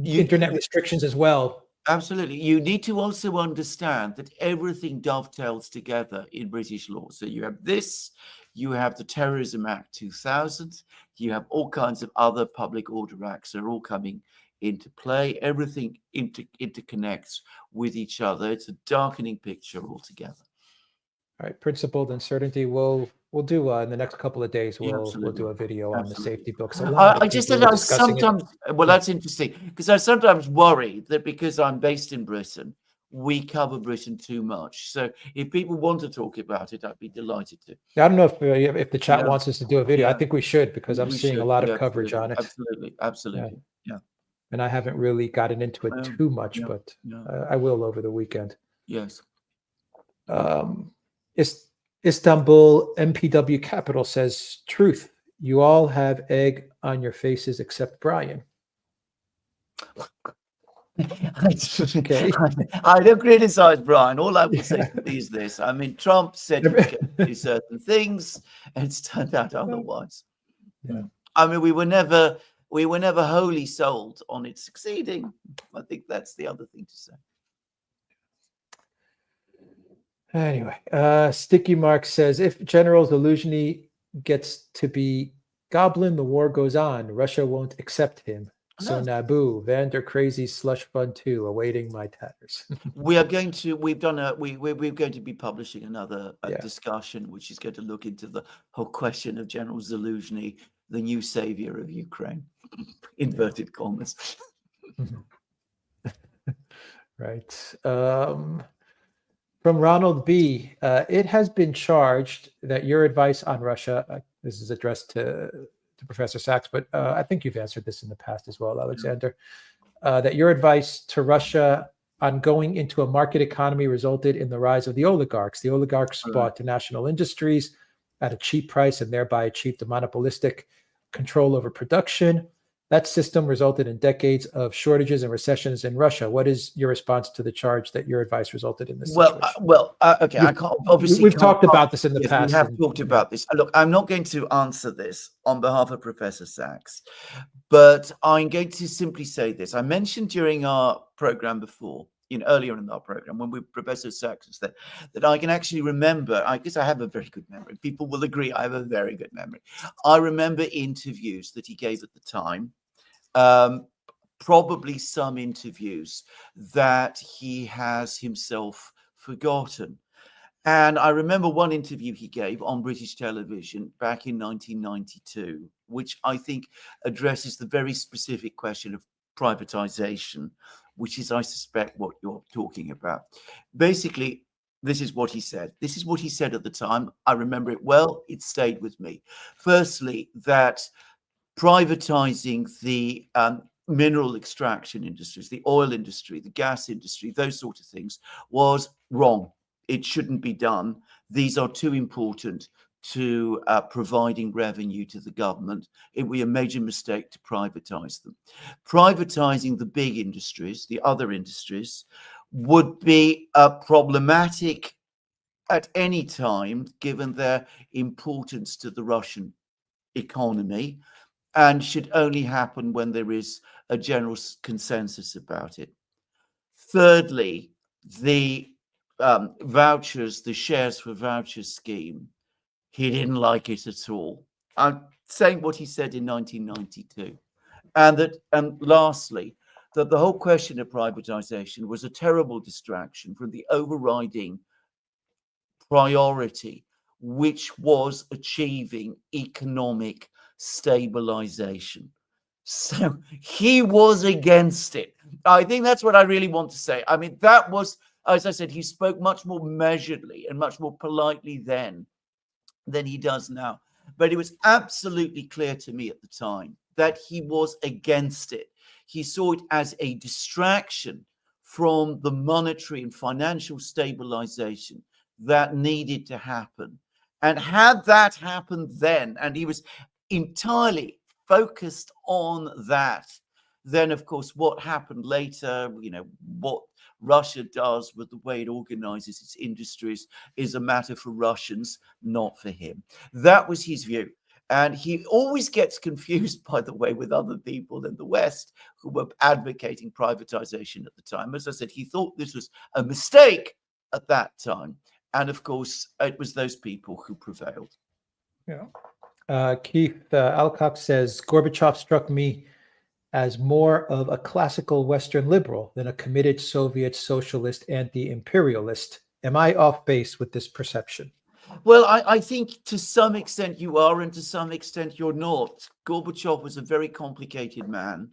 Internet restrictions as well. Absolutely. You need to also understand that everything dovetails together in British law. So you have this, you have the Terrorism Act 2000, you have all kinds of other public order acts that are all coming into play. Everything interconnects with each other. It's a darkening picture altogether. All right, Principled Uncertainty. We'll do in the next couple of days. We'll do a video on the safety books. I just said I sometimes. Well, that's interesting because I sometimes worry that because I'm based in Britain, we cover Britain too much. So if people want to talk about it, I'd be delighted to. I don't know if the chat wants us to do a video. I think we should because I'm seeing a lot of coverage on it. Absolutely. Yeah. And I haven't really gotten into it too much, but I will over the weekend. Yes. Istanbul MPW Capital says, truth, you all have egg on your faces except Brian. Okay. I don't criticize Brian. All I will say is this. I mean, Trump said he was going to do certain things, and it's turned out otherwise. Yeah. I mean, we were never wholly sold on it succeeding. I think that's the other thing to say. Anyway, Sticky Mark says, if General Zelensky gets to be Goblin, the war goes on. Russia won't accept him. So Naboo, Vander Crazy Slush Fund 2, awaiting my tatters. We're going to be publishing another discussion, which is going to look into the whole question of General Zelensky, the new savior of Ukraine, inverted commas. Right. From Ronald B, it has been charged that your advice on Russia, this is addressed to Professor Sachs, but I think you've answered this in the past as well, Alexander, that your advice to Russia on going into a market economy resulted in the rise of the oligarchs. The oligarchs bought national industries at a cheap price and thereby achieved a monopolistic control over production. That system resulted in decades of shortages and recessions in Russia. What is your response to the charge that your advice resulted in this situation? Okay. I can't, obviously, we've talked about this in the past. We have talked about this. Look, I'm not going to answer this on behalf of Professor Sachs, but I'm going to simply say this. I mentioned during our program before, earlier in our program, when Professor Sachs said that I can actually remember, I guess I have a very good memory. People will agree I have a very good memory. I remember interviews that he gave at the time, probably some interviews that he has himself forgotten. And I remember one interview he gave on British television back in 1992, which I think addresses the very specific question of privatization, which is, I suspect, what you're talking about. Basically, this is what he said. This is what he said at the time. I remember it well. It stayed with me. Firstly, that privatizing the mineral extraction industries, the oil industry, the gas industry, those sort of things was wrong. It shouldn't be done. These are too important to providing revenue to the government. It would be a major mistake to privatize them. Privatizing the big industries, the other industries, would be problematic at any time, given their importance to the Russian economy, and should only happen when there is a general consensus about it. Thirdly, the vouchers, the shares for vouchers scheme, he didn't like it at all. I'm saying what he said in 1992. And lastly, that the whole question of privatization was a terrible distraction from the overriding priority, which was achieving economic stabilization. So he was against it. I think that's what I really want to say. I mean, that was, as I said, he spoke much more measuredly and much more politely then than he does now. But it was absolutely clear to me at the time that he was against it. He saw it as a distraction from the monetary and financial stabilization that needed to happen. And had that happened then, and he was entirely focused on that, then of course what happened later, what Russia does with the way it organizes its industries is a matter for Russians, not for him. That was his view. And he always gets confused, by the way, with other people in the West who were advocating privatization at the time. As I said, he thought this was a mistake at that time. And of course, it was those people who prevailed. Yeah. Keith Alcock says, Gorbachev struck me as more of a classical Western liberal than a committed Soviet socialist anti-imperialist. Am I off base with this perception? Well, I think to some extent you are, and to some extent you're not. Gorbachev was a very complicated man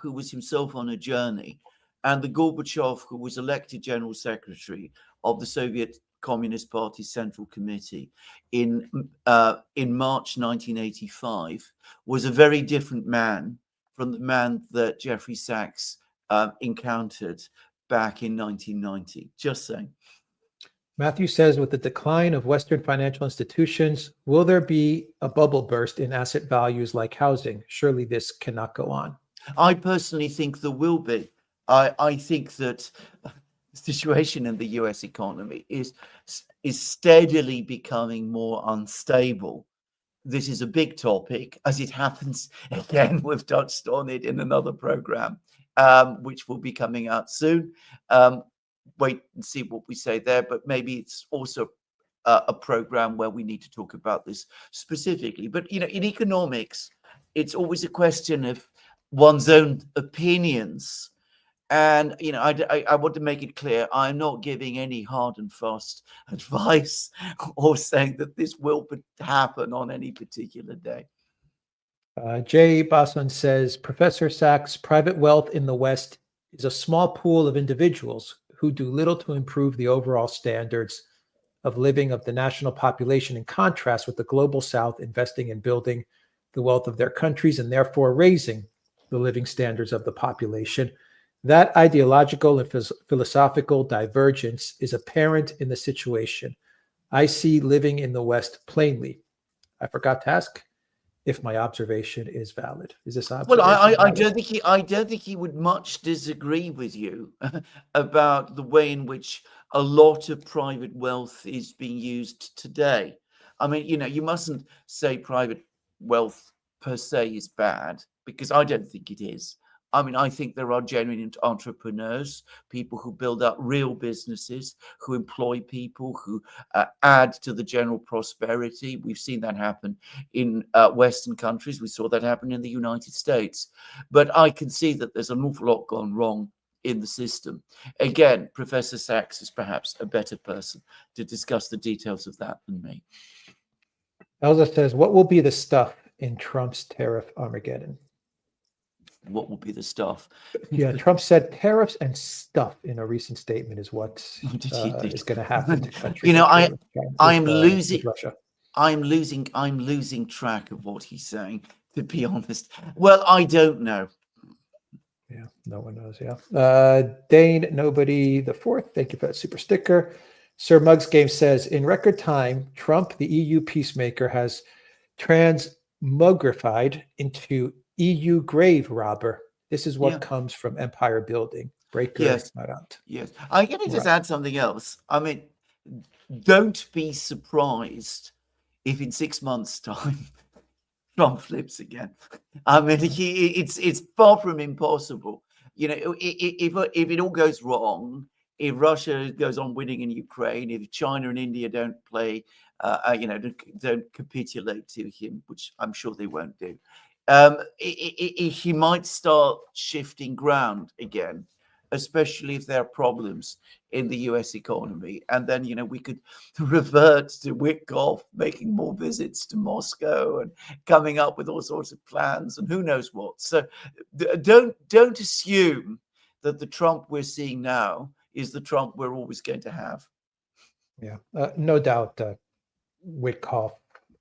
who was himself on a journey. And the Gorbachev who was elected General Secretary of the Soviet Communist Party Central Committee in March 1985 was a very different man from the man that Jeffrey Sachs encountered back in 1990. Just saying. Matthew says, with the decline of Western financial institutions, will there be a bubble burst in asset values like housing? Surely this cannot go on. I personally think there will be. I think that the situation in the US economy is steadily becoming more unstable. This is a big topic. As it happens, again, we've touched on it in another program, which will be coming out soon. Wait and see what we say there, but maybe it's also a program where we need to talk about this specifically. But, in economics, it's always a question of one's own opinions. And, I want to make it clear, I'm not giving any hard and fast advice or saying that this will happen on any particular day. Jay Bosson says, Professor Sachs, private wealth in the West is a small pool of individuals who do little to improve the overall standards of living of the national population, in contrast with the global South investing in building the wealth of their countries and therefore raising the living standards of the population. That ideological and philosophical divergence is apparent in the situation. I see living in the West plainly. I forgot to ask if my observation is valid. Is this observation Well, I valid? don't think he would much disagree with you about the way in which a lot of private wealth is being used today. I mean, you mustn't say private wealth per se is bad, because I don't think it is. I mean, I think there are genuine entrepreneurs, people who build up real businesses, who employ people, who add to the general prosperity. We've seen that happen in Western countries. We saw that happen in the United States. But I can see that there's an awful lot gone wrong in the system. Again, Professor Sachs is perhaps a better person to discuss the details of that than me. Elza says, what will be the stuff in Trump's tariff Armageddon? what will be the stuff. Yeah, Trump said tariffs and stuff in a recent statement is what is going to happen to countries. You know, I'm losing Russia. I'm losing track of what he's saying, to be honest. Well, I don't know. Yeah, no one knows. Yeah. Dane, nobody the fourth. Thank you for that super sticker. Sir Muggs Game says, in record time, Trump, the EU peacemaker, has transmogrified into EU grave robber. This is what comes from empire building. Breaker. Yes. Yes. I'm going to just add something else. I mean, don't be surprised if in 6 months' time Trump flips again. I mean, it's far from impossible. You know, if it all goes wrong, if Russia goes on winning in Ukraine, if China and India don't play, don't capitulate to him, which I'm sure they won't do, he might start shifting ground again, especially if there are problems in the US economy. And then, you know, we could revert to Witkoff making more visits to Moscow and coming up with all sorts of plans and who knows what. So don't assume that the Trump we're seeing now is the Trump we're always going to have. Yeah, no doubt Witkoff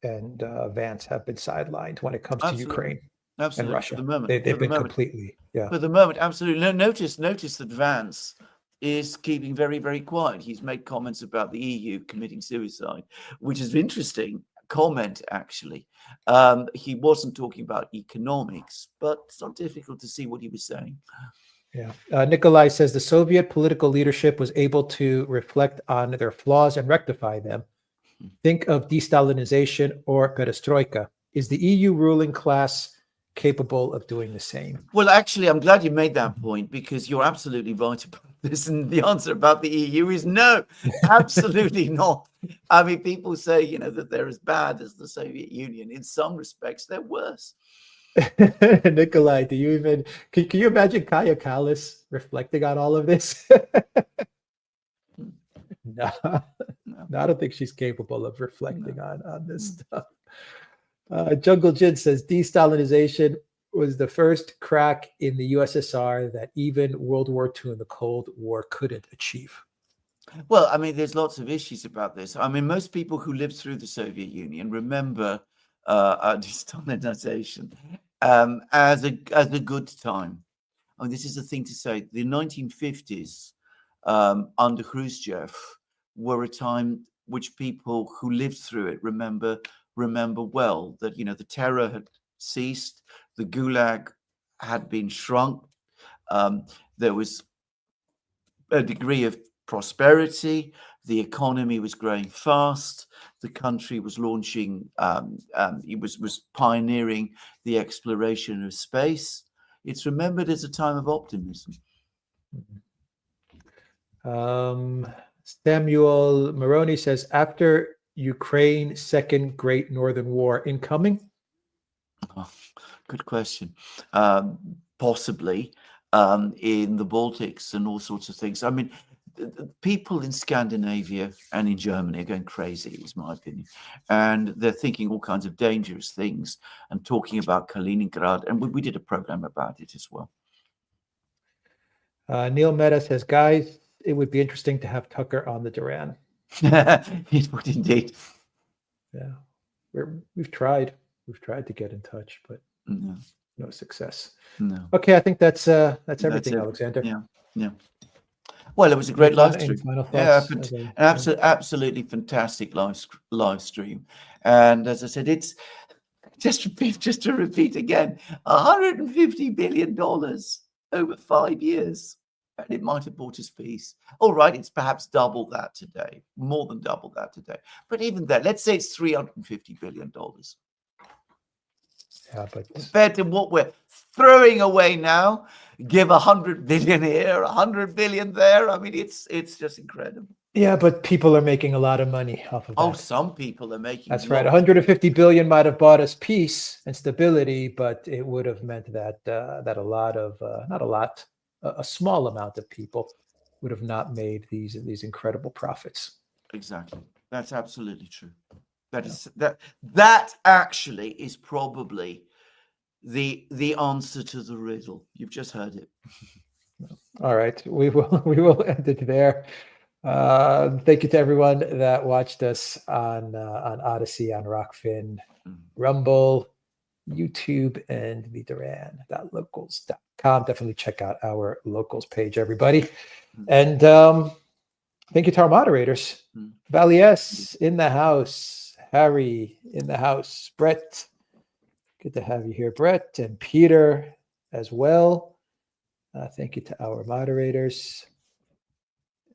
and Vance have been sidelined when it comes to Ukraine. Absolutely. And Russia. For the moment. They've been completely, For the moment, absolutely. No, notice that Vance is keeping very, very quiet. He's made comments about the EU committing suicide, which is an interesting comment, actually. He wasn't talking about economics, but it's not difficult to see what he was saying. Yeah. Nikolai says the Soviet political leadership was able to reflect on their flaws and rectify them. Think of de-Stalinization or perestroika. Is the EU ruling class capable of doing the same? Well, actually, I'm glad you made that point, because you're absolutely right about this. And the answer about the EU is no, absolutely not. I mean, people say, you know, that they're as bad as the Soviet Union. In some respects, they're worse. Nikolai, do you even can you imagine Kaya Kallas reflecting on all of this? No, I don't think she's capable of reflecting on this stuff. Jungle Jin says de-Stalinization was the first crack in the USSR that even World War II and the Cold War couldn't achieve. Well, I mean, there's lots of issues about this. I mean, most people who lived through the Soviet Union remember de-Stalinization as a good time. I mean, this is the thing to say. The 1950s under Khrushchev were a time which people who lived through it remember well. That, you know, the terror had ceased, the Gulag had been shrunk, there was a degree of prosperity, the economy was growing fast, the country was launching, it was pioneering the exploration of space. It's remembered as a time of optimism. Samuel Maroney says, after Ukraine, second Great Northern War incoming? Oh, good question. Possibly in the Baltics and all sorts of things. I mean, people in Scandinavia and in Germany are going crazy, is my opinion. And they're thinking all kinds of dangerous things and talking about Kaliningrad. And we did a program about it as well. Neil Meta says, guys, it would be interesting to have Tucker on the Duran. It would indeed. Yeah, we've tried to get in touch, but no success. No. Okay, I think that's everything, Alexander. Yeah. Well, it was a great live stream. Yeah, absolutely fantastic live stream. And as I said, it's just to repeat again, $150 billion over 5 years. And it might have bought us peace. All right, it's perhaps double that today, more than double that today. But even then, let's say it's $350 billion. Yeah, but compared to what we're throwing away now, give 100 billion here, 100 billion there. I mean, it's just incredible. Yeah, but people are making a lot of money off of that. Oh, some people are making. That's right. 150 billion might have bought us peace and stability, but it would have meant that a small amount of people would have not made these incredible profits. Exactly. That's absolutely true. That actually is probably the answer to the riddle. You've just heard it. All right, we will end it there. Thank you to everyone that watched us on Odyssey, on Rockfin, Rumble, YouTube, and the Duran.locals.com. Definitely check out our locals page, everybody. And thank you to our moderators. Valies in the house, Harry in the house, Brett. Good to have you here, Brett, and Peter as well. Thank you to our moderators.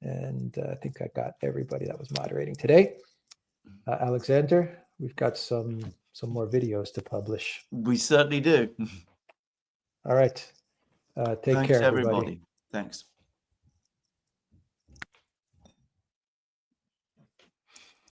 And I think I got everybody that was moderating today. Alexander, we've got some more videos to publish. We certainly do. All right. Take Thanks, care, everybody. Thanks.